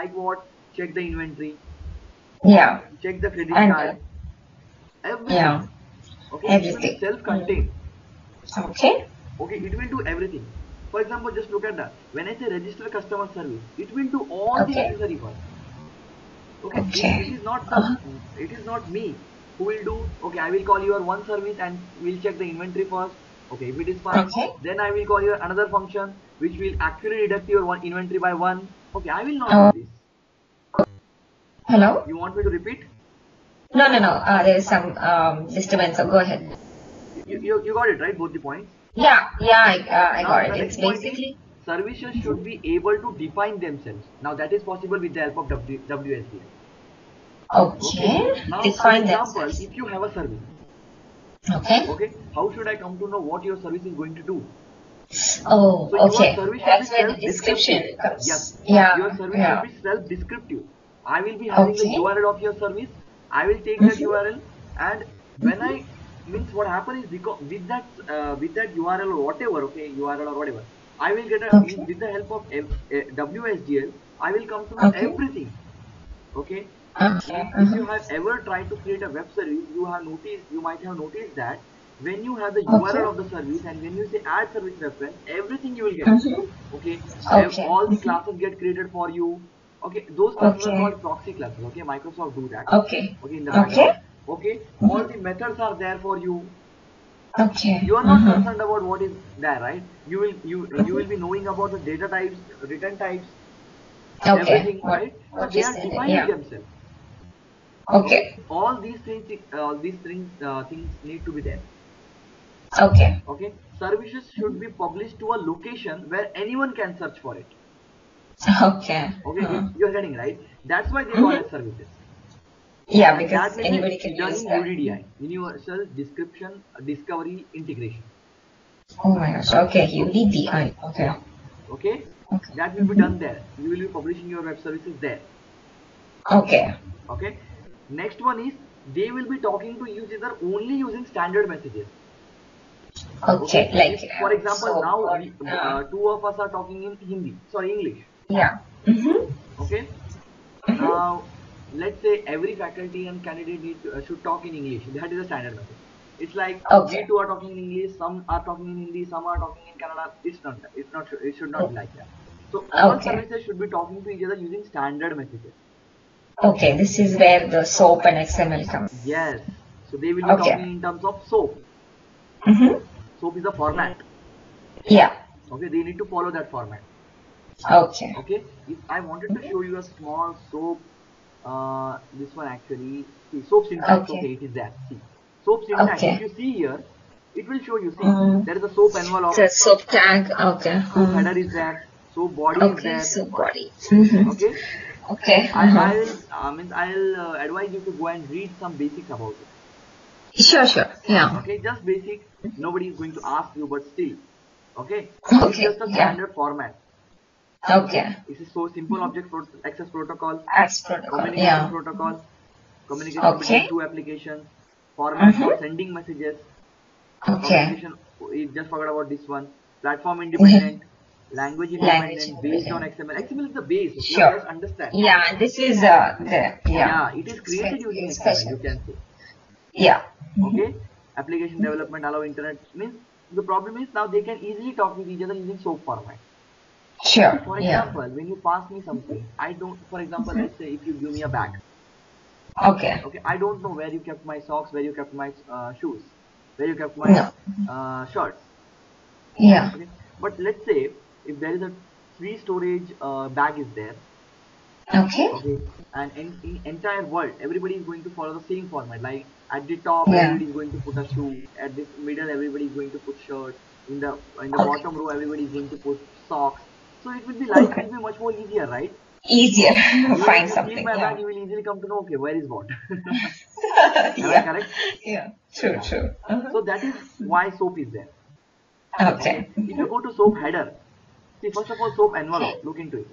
Check the inventory, Yeah. check the credit And card, everything. yeah, Okay, it will be everything. self-contained. Okay. Okay, it will do everything. For example, just look at that. When I say register customer service, it will do all the Okay. necessary work. Okay, it Okay. is not the, Uh-huh. it is not me who will do. Okay, I will call your one service and we'll check the inventory first. Okay, if it is fine, Okay. then I will call your another function which will actually deduct your one inventory by one. Okay, I will not do Oh, this. hello? You want me to repeat? No, no, no. There is some disturbance. So go ahead. You got it right, both the points. Yeah. Yeah. I Now got the it. It's next point is basically. services should be able to define themselves. Now that is possible with the help of WSDL. Okay. Okay. Now, for Define example, themselves. if you have a service, Okay. okay, how should I come to know what your service is going to do? Oh, So your okay. service should be That's where the description self-descriptive. Yes, comes. your Yeah. service should Yeah. be self-descriptive. I will be having the Okay. URL of your service. I will take that Mm-hmm. URL, and when Mm-hmm. I, means what happens is, because with that URL or whatever, okay, URL or whatever, I will get a, means Okay. with the help of WSDL, I will come to know Okay. everything. Okay, Okay. if you Mm-hmm. have ever tried to create a web service, you might have noticed that when you have the Okay. URL of the service and when you say add service reference, everything you will get. Mm-hmm. Okay, Okay. all the Mm-hmm. classes get created for you. Okay, those classes are Okay. called proxy classes. Okay, Microsoft do that. Okay. Okay, in the Okay. background. Okay, all the methods are there for you. Okay. You are not concerned about what is there, right? You will be knowing about the data types, return types, Okay. everything, right? So What they you are said? defining Yeah. themselves. Okay, Okay. all these things need to be there. Okay. Okay, services should be published to a location where anyone can search for it. Okay. Okay, you're getting right. That's why they call Mhm. it services, Yeah, and that because will anybody be can done use in that. UDDI, Universal Description Discovery Integration. Oh my gosh. Okay. UDDI. Okay. Okay, Okay. that will be Mhm. done there. You will be publishing your web services there. Okay. Okay, next one is they will be talking to users only using standard messages. Okay. Okay, if Like for example so. now two of us are talking in Hindi, sorry, English. Yeah. Mm-hmm. Okay, Mm-hmm. now let's say every faculty and candidate should talk in English. That is a standard message. It's like we Okay. two are talking in English, some are talking in Hindi, some are talking in Kannada. It should not be like that. So all Okay. services should be talking to each other using standard messages. Okay. This is where the SOAP and XML comes. Yes. So they will be Okay. talking in terms of SOAP. Mm-hmm. SOAP is a format. Yeah. Okay, they need to follow that format. Okay. Okay, if I wanted to show you a small SOAP, this one actually, see SOAP syntax. Okay. Okay, it is there. See SOAP syntax. If Okay. you see here, it will show you. See, Mm. there is a SOAP The envelope. SOAP tag. Okay. SOAP header is there. SOAP body is Okay. there. SOAP body. Mm-hmm. Okay, Okay. I will I'll advise you to go and read some basics about it. Sure. Sure. Yeah. Okay, just basic. Nobody is going to ask you, but still, okay, it's Okay. just a Yeah. standard format. Okay, Okay. this is so simple object access protocol, Access protocol. communication Yeah. protocol, communication between Okay. two applications, format for Mm-hmm. sending messages, Okay. communication. You just forgot about this one. Platform Yeah. independent, language Language independent, based on intelligence. XML. XML is the base. Okay, Sure. just understand. Yeah. This is the yeah. Yeah, it is created using XML. Special. You can say. Yeah. Mm-hmm. Okay, application development allow internet means the problem is now they can easily talk with each other using SOAP format. See, Sure. for Yeah. example, when you pass me something, I don't. For example, let's say if you give me a bag. Okay. Okay, I don't know where you kept my socks, where you kept my shoes, where you kept my No. shirts. Yeah. Okay, but let's say if there is a free storage bag is there. Okay. Okay, and in entire world, everybody is going to follow the same format. Like at the top, Yeah. everybody is going to put a shoe. At the middle, everybody is going to put shirt. In the Okay. bottom row, everybody is going to put socks. So it will be life Okay. will be much more easier, right? Easier. Even if Find you keep something. my bag, Yeah. you will easily come to know, okay, where is what. Am I Yeah. correct? Yeah. True. Yeah. True. So that is why SOAP is there. Okay. Okay. If you go to SOAP header, see first of all SOAP Okay. envelope. Look into it.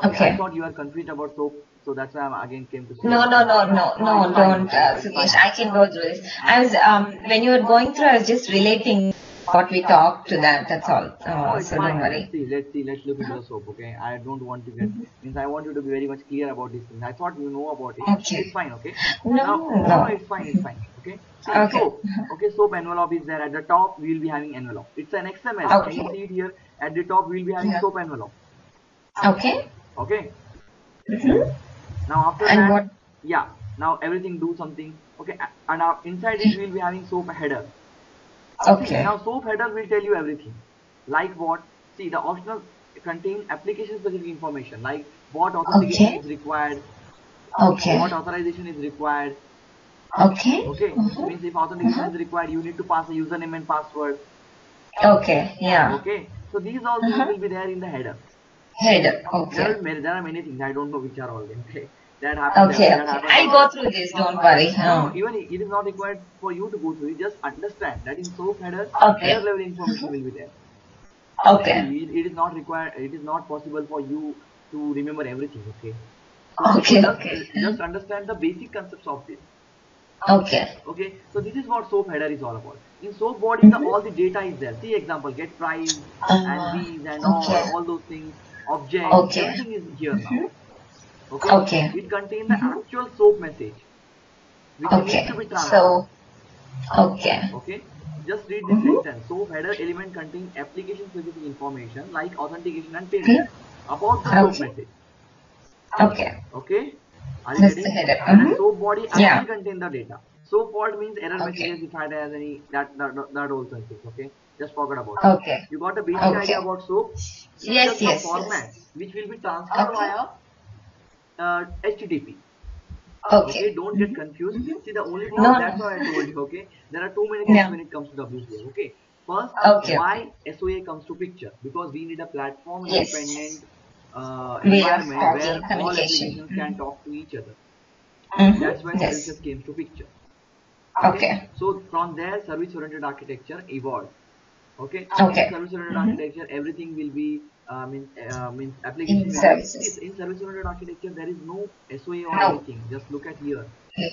Okay. I Okay. thought you are confused about SOAP, so that's why I again came to say No, it. no, no, no, No, it's no, fine. don't, It's fine. It's Sukesh. fine. I can go through this. I was, when you were going through, I was just relating what we talked to that. That's all. No, it's So don't fine. Let's worry. see. Let's see. Let's look into the SOAP. Okay. I don't want to get means I want you to be very much clear about these things. I thought you know about it. Okay. It's fine. Okay. Now, No, no, no. it's fine. It's fine. Okay. See Okay. SOAP. Okay. SOAP envelope is there at the top. We will be having envelope. It's an XML. Can you Okay. see it here? At the top, we will be having Yeah. SOAP envelope. Okay. Okay. Mm-hmm. Now after And that, what? yeah. Now everything do something. Okay. And now inside it, we will be having SOAP header. See, Okay. now SOAP header will tell you everything. Like what? See, the optional contain application specific information like what authentication Okay. is required, Okay. what authorization is required. Okay. Okay, Mm-hmm. means if authentication is required, you need to pass a username and password. Okay. Yeah. Okay, so these all things Uh-huh. will be there in the header. Header. There Okay. are many things I don't know which are all there. Okay, that happens. Okay. That Okay. happens I'll go also. through this. Don't worry. No, even it is not required for you to go through it. Just understand that in SOAP header Okay. level information will be there. Okay. See, it is not required. It is not possible for you to remember everything. Okay, so Okay. just Okay. just understand the basic concepts of this. Okay. Okay, so this is what SOAP header is all about. In SOAP body, the Mm-hmm. all the data is there. See example, get price and these and Okay. all those things, objects, Okay. everything is here now. Mm-hmm. Okay, Okay. it contains the Mm-hmm. actual SOAP message which needs to Okay. be transferred. So, okay. Okay, just read this Mm-hmm. sentence. SOAP header element contain application specific information like authentication and payment Okay. about the SOAP Okay. message. Okay. Okay, Are you That's getting? the header. And soap body Yeah. actually contain the data. Soap fault means error Okay. messages if it has any that also exists. Okay, just forget about it. Okay. You got a basic idea Okay. about soap. It's Yes, just a yes, yes. format which will be transferred Okay. via HTTP. Okay, Okay. don't get confused. See, the only thing No, is no. that's why I told you. Okay, there are too many things Yeah. when it comes to WCF. Okay, first, Okay. Okay. why SOA comes to picture? Because we need a platform Yes. independent Way of environment talking, where all communication. applications can talk to each other. That's why Yes. services came to picture. Okay, Okay. so from there, service-oriented architecture evolved. Okay, in Okay. service-oriented architecture, everything will be means In application will be. See, services. in service-oriented architecture, there is no SOA or No. anything. Just look at here.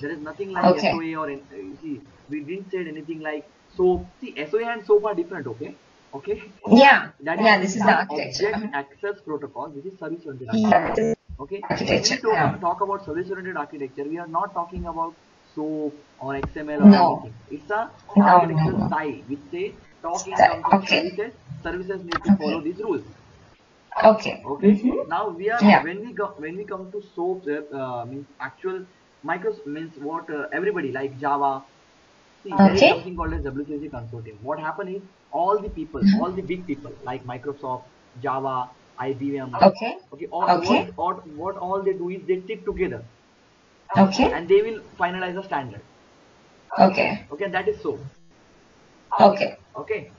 There is nothing like Okay. SOA or you see. We didn't say anything like soap. See, SOA and soap are different. Okay, okay. Yeah. That is Yeah. This is the inside architecture. object access protocol. This is service-oriented Yeah. architecture. This is Okay, when architecture. we talk, Yeah. talk about service-oriented architecture, we are not talking about SOAP or XML or No. anything. It's a No. No. architectural No. style which say talk in terms of Okay. services. Services need to follow Okay. these rules. Okay. Okay. Now we are Yeah. when we come to SOAP means actual micro means what everybody like Java. See, there is Okay. something called as WCC consortium. What happened is all the people, all the big people like Microsoft, Java, IBM, Okay. okay, or Okay. what all they do is they sit together Okay. and they will finalize a standard. Okay. Okay, that is so. Okay. Okay,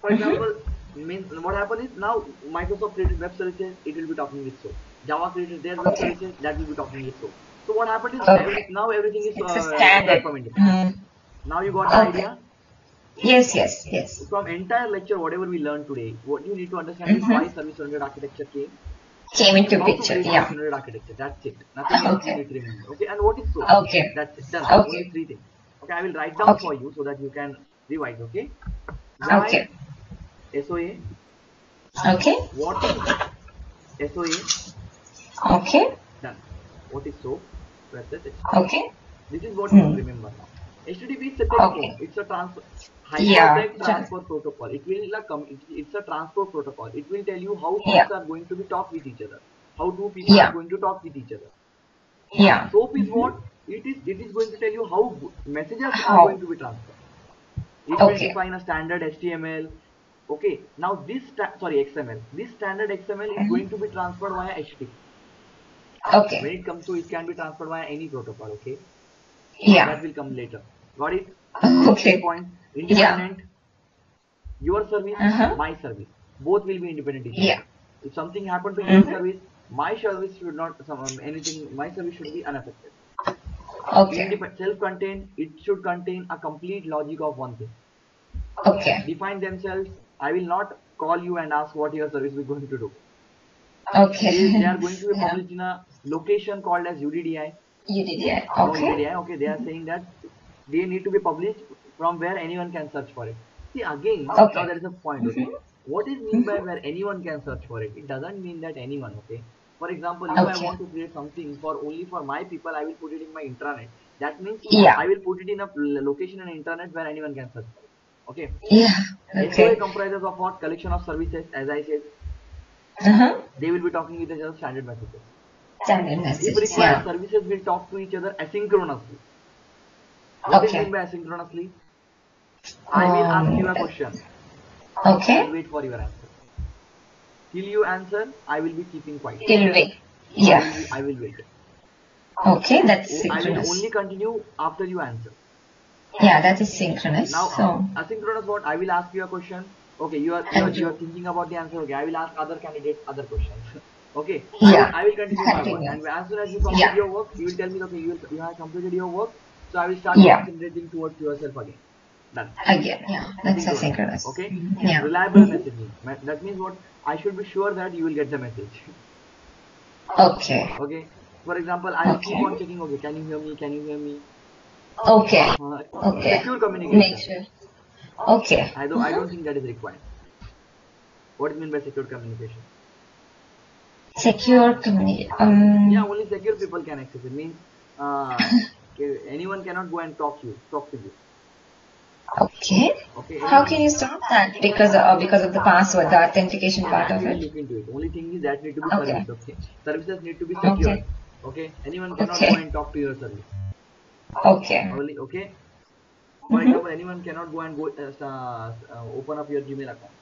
for example, means what happened is now Microsoft created web services, it will be talking with so. Java created their web Okay. services, that will be talking with so. So what happened is Okay. now everything is It's a standard. platform independent. Now you got the Okay. idea. Yes. Yes. Yes. From entire lecture, whatever we learned today, what you need to understand is why service-oriented architecture came, Came into how to picture. create Yeah. service-oriented architecture. That's it. Nothing else you Okay. need to remember. Okay, and what is SOAP? Okay. That's it. Done. Only Okay. three things. Okay, I will write down for Okay. you so that you can revise. Okay, why Okay. SOA? Okay. What is SOA? Okay. Done. What is SOAP? Versus HTTP. Okay. This is what you need to Hmm. remember now. HTTP is a telephone. Okay. It's a transfer Yeah. hypertext transfer protocol. It will it's a transport protocol. It will tell you how Yeah. things are going to be talk with each other, how two people are Yeah. going to talk with each other. Yeah. SOAP is what it is going to tell you how messages are going How? to be transferred. It will Okay. define a standard HTML. Okay, now sorry XML. This standard XML is going to be transferred via HTTP. When Okay. it comes to it can be transferred via any protocol. Okay, Yeah. that will come later. Got it? Second Okay. point, Yeah. independent. Your service, Uh-huh. my service, both will be independent each Yeah. other. If something happened to your Mm-hmm. service, my service should not anything. My service should be unaffected. Okay. Independent, self-contained. It should contain a complete logic of one thing. Okay. Define themselves. I will not call you and ask what your service is going to do. They Okay. are going to be Yeah. published in a location called as UDDI. You did, yeah. No Okay. UDDI. Okay, they are saying that they need to be published from where anyone can search for it. See again, now Okay. there is a point. Okay, Mm-hmm. what is mean by where anyone can search for it? It doesn't mean that anyone. Okay, for example, if I Okay. want to create something for only for my people, I will put it in my intranet. That means Yeah. I will put it in a location in internet where anyone can search for it. Okay, Yeah. SOA Okay. comprises of what collection of services. As I said, Uh-huh. they will be talking with each other standard messages. Standard If messages. required, Yeah. services will talk to each other asynchronously. What is mean Okay. by asynchronously? I will ask you a question and Okay. wait for your answer. Till you answer, I will be keeping quiet. Till wait. Yeah. I will wait. Okay. That's I will only synchronous. continue after you answer. Yeah, that is synchronous. Now So, asynchronous what? I will ask you a question. Okay, and you are you. thinking about the answer. Okay, I will ask other candidates other questions. Okay, Yeah. I will continue my work, Continue. and as soon as you complete Yeah. your work, you will tell me okay you have completed your work. So I will start Yeah. concentrating towards yourself again. Done. Again. Yeah. That's Asynchronous. asynchronous. Okay, Yeah. reliable messaging. That means what? I should be sure that you will get the message. Okay. Okay, for example, I will keep on Okay. checking. Okay, can you hear me? Can you hear me? Okay. Uh, Okay. secure Make communication. sure. Okay. I don't think that is required. What is mean by secure communication? Secure community. Yeah, only secure people can access it. Means anyone cannot go and talk to you. Okay. Okay, How anyone. can you stop that? Because of the password, the authentication Yeah, part that of we will it. look into it. Only thing is that need to be Okay. serviced. Okay, services need to be secured. Okay. Okay, anyone cannot go Okay. and talk to your service. Okay. Only, okay. For Mm-hmm. example, anyone cannot go and open up your Gmail account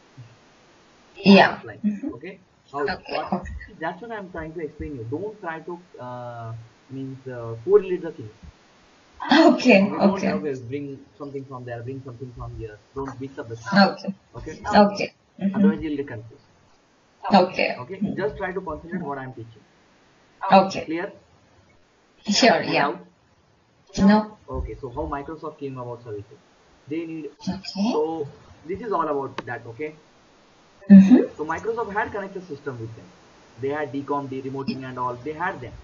Yeah. offline. Mm-hmm. Okay, how Okay. what? See, that's what I'm trying to explain you. Don't try to correlate the things. Okay. Okay, don't Okay. bring something from there, bring something from here. Don't mix up the things. Okay. Okay, Okay. Mm-hmm. otherwise you'll get confused. Okay. Okay, just try to concentrate what I'm teaching. Okay. Clear? Sure. Any Yeah. doubt? No. Okay, so how Microsoft came about services? They need, Okay. so this is all about that. Okay, Mm-hmm. so Microsoft had connected system with them. They had decom, remoting and all. They had them.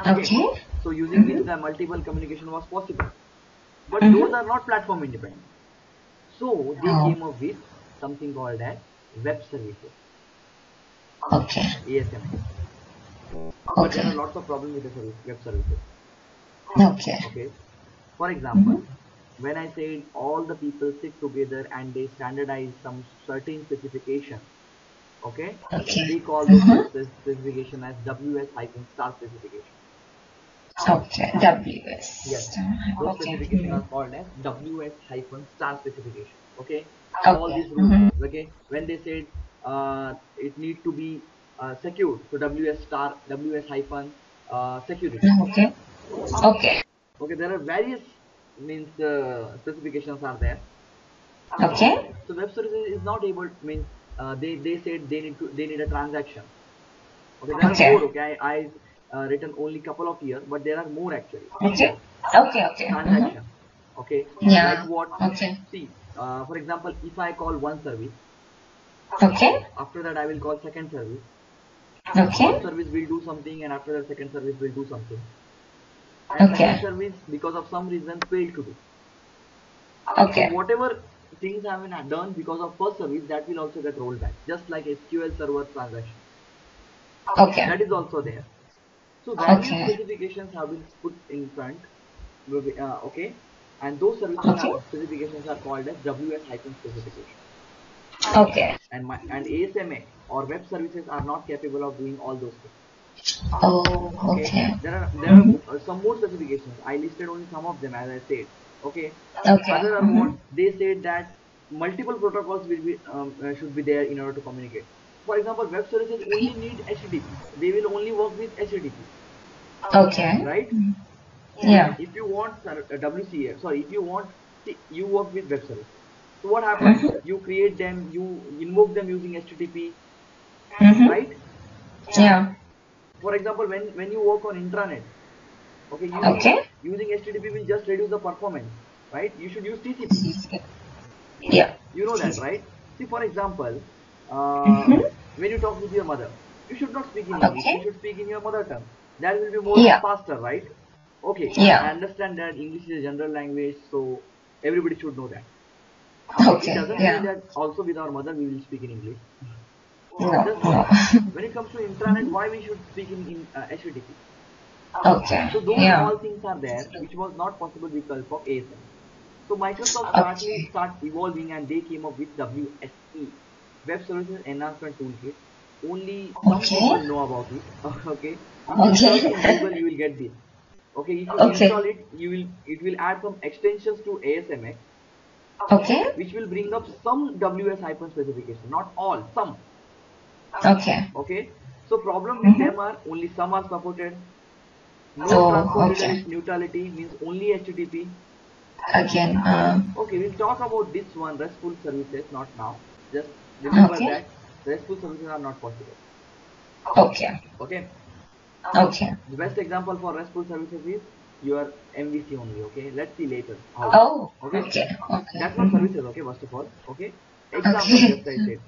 Okay, Okay. so using which Mm-hmm. the multiple communication was possible. But those Mm-hmm. are not platform independent. So they Oh. came up with something called as web services, Okay. ASMS. But there are Okay. lots of problems with the web services. Okay. Okay, for Mm-hmm. example, when I said all the people sit together and they standardize some certain specification, okay, Okay. they call those Mm-hmm. specification as WS-star specification. Okay. Yes, WS. those Okay. specifications Mm-hmm. are called as WS-star specification. Okay, all Okay. these rules. Mm-hmm. Okay, when they said it need to be secured, so WS star, WS hyphen security. Okay. Okay. Okay, there are various specifications are there. Okay, Okay. so web services is not able means they said they need a transaction. Okay, there are more. Okay. Okay, I written only couple of here, but there are more actually. Okay. Okay. Okay. Mm-hmm. Transaction. Okay, like Yeah. what? Okay. See, for example, if I call one service, Okay. after that I will call second service. First Okay. service will do something, and after that second service will do something. And second Okay. service, because of some reason, failed to do. So Okay. whatever things have been done because of first service, that will also get rolled back, just like SQL Server transactions. Okay. That is also there. So various Okay. specifications have been put in front. Okay, and those Okay. specifications are called as WS hyphen specification. Okay. And ASMA or web services are not capable of doing all those things. Oh, Okay, okay. there are Mm-hmm. some more specifications. I listed only some of them, as I said. Okay, Okay. other are Mm-hmm. what they said that multiple protocols will be should be there in order to communicate. For example, web services only need HTTP. They will only work with HTTP, Okay. right? Yeah. If you want WCF, sorry, if you want, see, you work with web services. So what happens? Mm-hmm. You create them, you invoke them using HTTP, Mm-hmm. right? Yeah. For example, when you work on intranet, okay, Okay. using HTTP will just reduce the performance, right? You should use TCP. Yeah. You know that, right? See, for example, Mm-hmm. when you talk with your mother, you should not speak in English. You Okay. should speak in your mother tongue. That will be more Yeah. faster, right? Okay, I Yeah. understand that English is a general language, so everybody should know that. Okay, it Okay. doesn't mean Yeah. that also with our mother we will speak in English. No. Just No. when it comes to intranet, why we should speak in HTTP? Okay. So those Yeah. all things are there, which was not possible with help of ASM. So Microsoft Okay. start evolving and they came up with WSE, Web Services Enhancement Toolkit. Only some Okay. people know about it. Okay, if you search in Okay. Google, you will get this. Okay, if you install Okay. it, it will add some extensions to ASMX, Okay. which will bring up some WS hyphen specification, not all, some. Okay. Okay, so problem with Mm-hmm. them are only some are supported. No Oh, transport okay. neutrality means only HTTP. Again. Okay, we'll talk about this one, RESTful services, not now. Just remember Okay. that RESTful services are not possible. Okay. Okay, Okay. the best example for RESTful services is your MVC only. Okay, let's see later how. Oh, Okay, okay. Okay. that's not Mm-hmm. services. Okay, first of all. Okay, example, Okay. just I said.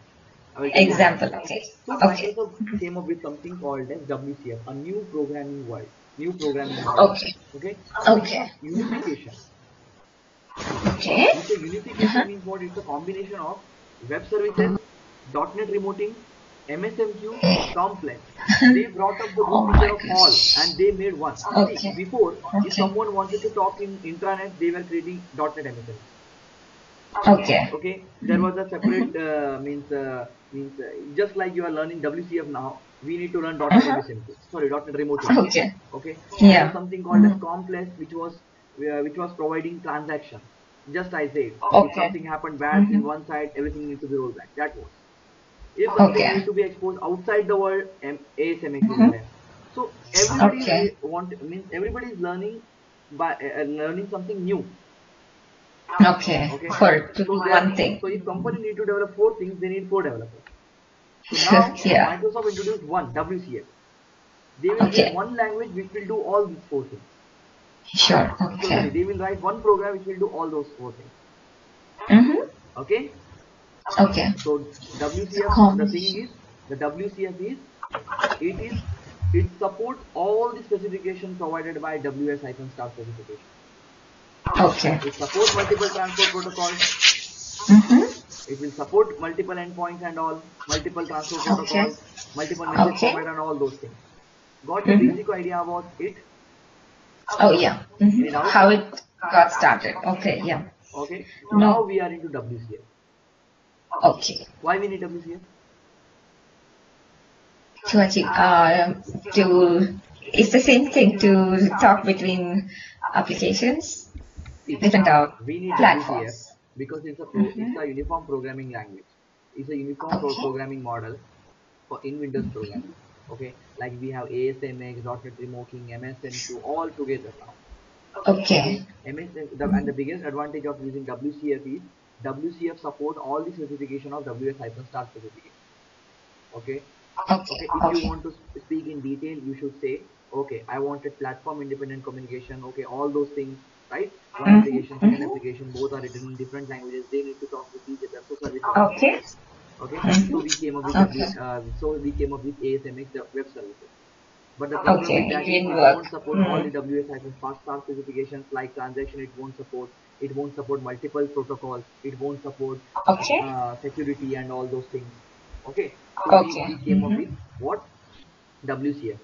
I will tell you that. Example. Okay. So Okay. Microsoft came up with something called as WCF, a new programming world, new programming model. Okay. Okay, so it's Okay. a unification. Okay. We say unification means what? It's a combination of web services, .NET remoting, MSMQ, complex. They brought up the good Oh feature my of all gosh. and they made one. See, Okay. before, if Okay. someone wanted to talk in intranet, they were creating .NET MSMQ. Okay. Okay, there was a separate just like you are learning WCF now. we need to learn .NET Uh-huh. MSMQ. Sorry, .NET Remote MSMQ. Okay. Okay, we have Yeah. something called as complex, which was providing transaction. Just I said, if Okay. something happened bad in one side, everything needs to be rolled back. That was. If something Okay. need to be exposed outside the world, ASMX is Mhm. there. So everybody Okay. means everybody is learning by learning something new. Okay. Okay, For to so do one thing. so if company need to develop four things, they need four developers. So now Yeah. Microsoft introduced one WCF. They will create Okay. one language which will do all these four things. Sure. So sorry, Okay. they will write one program which will do all those four things. Mm-hmm. Okay. Okay. So The WCF, the thing combination. is, the WCF is it is it supports all the specification provided by WS-star specification. Okay. It supports multiple transport protocols. Mm-hmm. It will support multiple endpoints and all, multiple transport Okay. protocols, multiple message Okay. format and all those things. Got a Mm-hmm. basic idea about it? Oh yeah. Mm-hmm. Any doubt? How it got started. Okay. Yeah. Okay. Now No. we are into WCF. Okay. Why we need WCF? To achieve. To. It's the same thing to talk between applications, See, different we need WCF platforms. because it's Mm-hmm. a uniform programming language. It's a uniform Okay. programming model for in Windows programming. Okay, like we have ASMX, .NET Remoking, MSMQ all together now. Okay, Okay. and the biggest advantage of using WCF is WCF support all the specification of WS-star specification. Okay, Okay. okay. If you Okay. want to speak in detail, you should say, okay, I wanted platform independent communication. Okay, all those things, right? One application, Mm-hmm. second Mm-hmm. application, both are written in different languages. They need to talk with each other. So services are there. Okay. Okay, so Mm-hmm. we came up with Okay. ASMX, the web services. But the problem Okay. with It that is didn't it work. won't support all the Mm. WS-star specifications like transaction. It won't support. It won't support multiple protocols. It won't support Okay. security and all those things. Okay, so Okay. we came up Mm-hmm. with what WCF.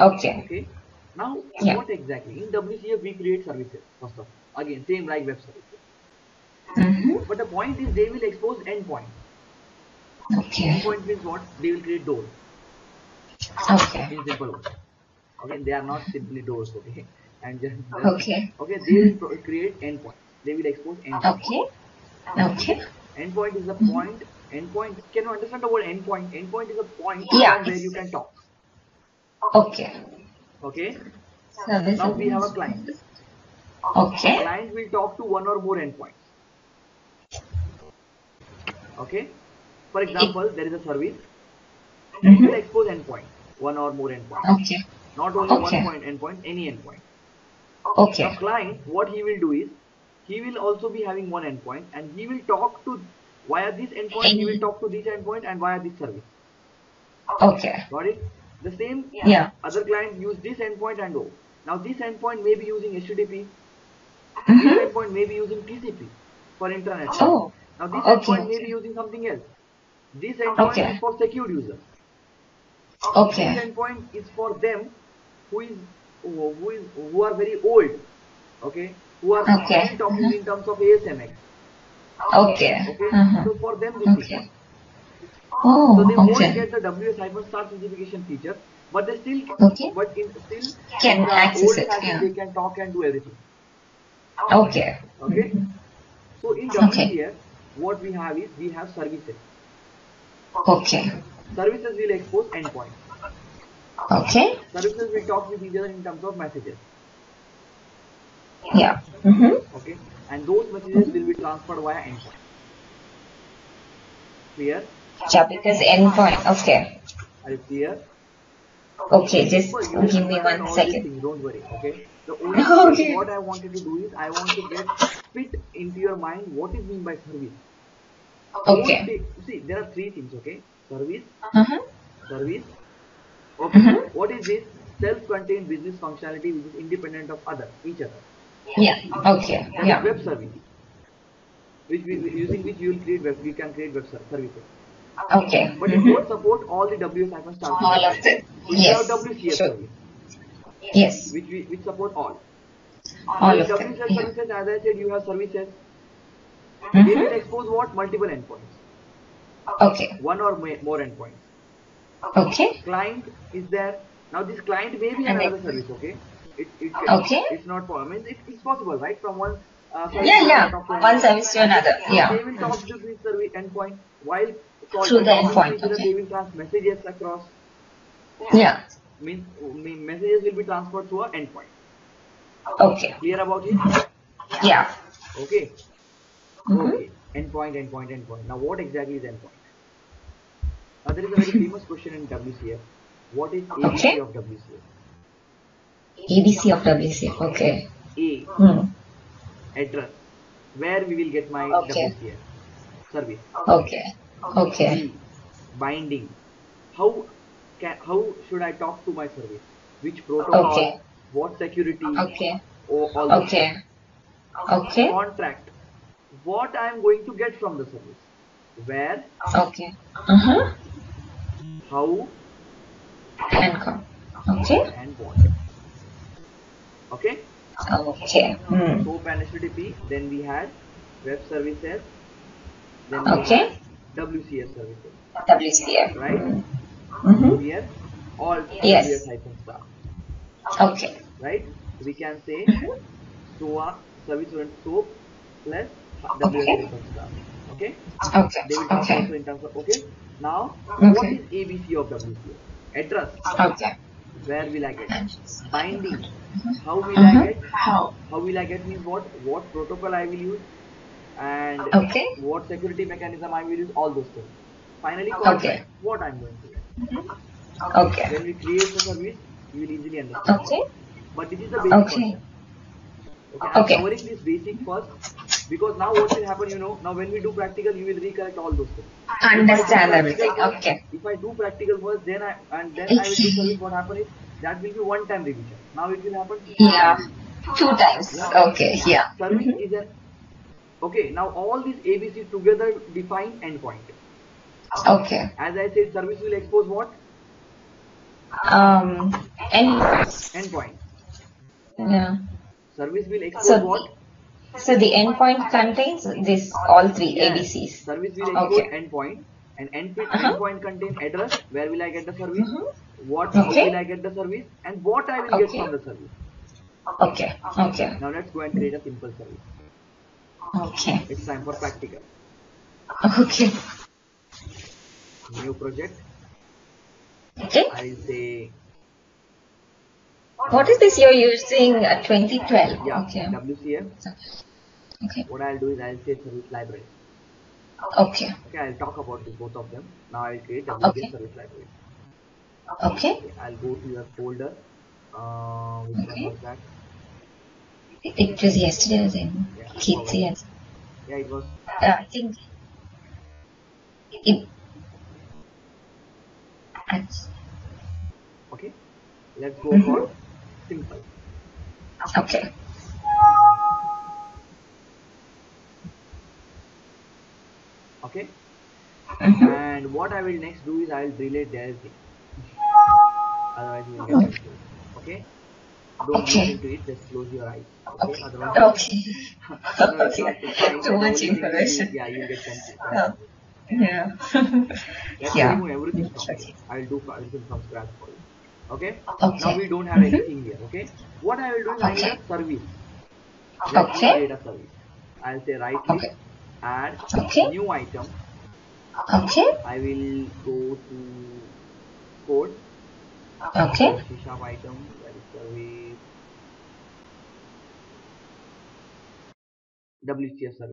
Okay. Okay, now Yeah. what exactly in WCF we create services first of all. Again, same like web services. Mm-hmm. But the point is they will expose endpoints. Okay. Endpoint means what? They will create doors Okay. in simple words. Okay, they are not simply doors. Okay, and just Okay. okay, they will create endpoints. They will expose endpoints. Okay. Okay, Okay. endpoint is a Mm-hmm. point. Endpoint. Can you understand the word endpoint? Endpoint is a point Yeah. from where you It's can talk. okay. Okay, Service. now we have a client. A Okay. client will talk to one or more endpoints. Okay, for It, example, there is a service. It will mm-hmm. expose endpoints, one or more endpoints. Okay. Not only one Okay. point endpoint, any endpoint. Now Okay. client, what he will do is, he will also be having one endpoint and he will talk to, via this endpoint, he will Any. talk to this endpoint and via this service. Okay. Got it? The same Yeah. other client use this endpoint and oh. Now this endpoint may be using HTTP, this Mm-hmm. endpoint may be using TCP for intranet traffic. Oh. Now this Okay. endpoint may be Okay. using something else. This endpoint is Okay. for secured users. This Okay. endpoint is for them who is who are very old, okay, who are still Okay. talking Mm-hmm. in terms of ASMX, Okay. okay. Mm-hmm. So for them this thing. Okay. So Oh. they won't Okay. get the WS-star certification feature, but they still, Okay. but in still in Can the access old it. fashion Yeah. they can talk and do everything. Okay. Okay. So in Okay. WCF, what we have is we have services. Okay. Services will expose endpoints. Okay. Services will talk with each other in terms of messages. Yeah. Mm-hmm. Okay, and those messages will be transferred via endpoint. Clear? Yeah, because endpoint. Okay. Are you clear? Okay. It's Just simple. You will give me understand one all these second. things. Don't worry. Okay. The only thing Okay. what I wanted to do is I want to get fit into your mind what is mean by service. Don't Okay. take. See, there are three things. Okay. Service, Mm-hmm. service. Okay. Mm-hmm. What is this? Self-contained business functionality which is independent of each other. Yeah. Okay. That is Yeah. web service, using which you will create web. You can create services. Okay. But it won't Mm-hmm. support all the WS-star All of certification. them. It will have Yes. WCF Sure. service, Yes. which support all. Now All in of them. WCF Yeah. services, as I said, you have services. They will Mm-hmm. expose what? Multiple endpoints, Okay. one or more endpoints. Okay. Client is there. Now this client may be And another then, service, okay? okay. It's not for, I mean, it's possible, right? From one service Yeah, you can yeah. talk to One another. service to another. So Yeah. they will talk to this service endpoint while Through the talking to endpoint. each other. Okay. They will transmit messages across. Yeah. Means messages will be transferred through a endpoint. Okay. Clear about it? Yeah. Okay. Mm-hmm. Okay. Endpoint. Now what exactly is endpoint? Now there is a very famous question in WCF. What is ABC Okay. of WCF? ABC of WCF. Okay. A, Hmm. address, where we will get my Okay. WCF service. Okay. Okay. B, binding, how how should I talk to my service? Which protocol? Okay. What security? Okay. Or all those things. Okay. Okay. Contract, what I am going to get from the service? Where? Okay. Uh-huh. How? And come. Okay. And what? Okay. Okay. Hmm. SOAP and HTTP. Then we had web services. Then we had Okay. WCS services. WCF. Right? Mm-hmm. Clear? All AWS Yes. hyphen star. Okay. Right? So we can say Mm-hmm. SOA service run SOAP plus WS Okay. hyphen star. Okay? Okay. They will talk Okay. also in terms of, okay. Now, what Okay. is ABC of WCS? Address, Okay. where will I get? And Binding, how will I mm-hmm. get? How? How will I get means what protocol I will use, and Okay. what security mechanism I will use, all those things. Finally, Okay. contract, what I'm going to get. Okay. When we create the service, you will easily understand it. Okay. But this is the basic Okay. concept. Okay, I'm Okay. covering this basic first because now what will happen, now when we do practical, you will recollect all those things. If I do Understand practical everything. first, Okay. if I do practical first, then I will do Okay. service. What happen is that will be one time revision. Now it will happen two Yeah. times. 2 times. Yeah. Okay. Yeah. Service Mm-hmm. is an okay. Now all these ABC together define endpoint. Okay. As I said, service will expose what? Um. And Endpoint. yeah. Service will expose So, what? so the endpoint contains this all three Yes. ABCs. Service will expose Okay. endpoint, and Uh-huh. endpoint contain address, where will I get the service, how will Okay. I get the service, and what I will get Okay. from the service. Okay. Okay. Now let's go and create a simple service. Okay. It's time for practical. Okay. New project. Okay. I will say, What is this you're using? 2012. yeah, Okay. WCF. Okay. What I'll do is I'll say service library. Okay. Okay, I'll talk about this, both of them. Now I'll create WCF Okay. service library. Okay. Okay, I'll go to your folder. Which one Okay. was that? It was yesterday, I think. Yeah, I Keith, forgot. yes. Yeah, it was. I think it. Okay, let's go Mm-hmm. for simple. Okay. Okay, Mm-hmm. and what I will next do is I will delete their thing, otherwise you will get confused. Okay, don't look Okay. into it, just close your eyes. Okay, Okay. otherwise Okay. no, it's Okay. not, it's fine. Too The much only thing is you, information. yeah, you will get confused. Oh, yeah. Let's Yeah. remove everything from here. Okay. I will do everything from scratch for you. Okay, now Okay. we don't have Mm-hmm. anything here. Okay, what I will do is I need a Okay. service. Let me Okay. create a service. I'll say right click, Okay. add Okay. new item. Okay. I will go to code. Okay. C sharp item, where is service, WCS service.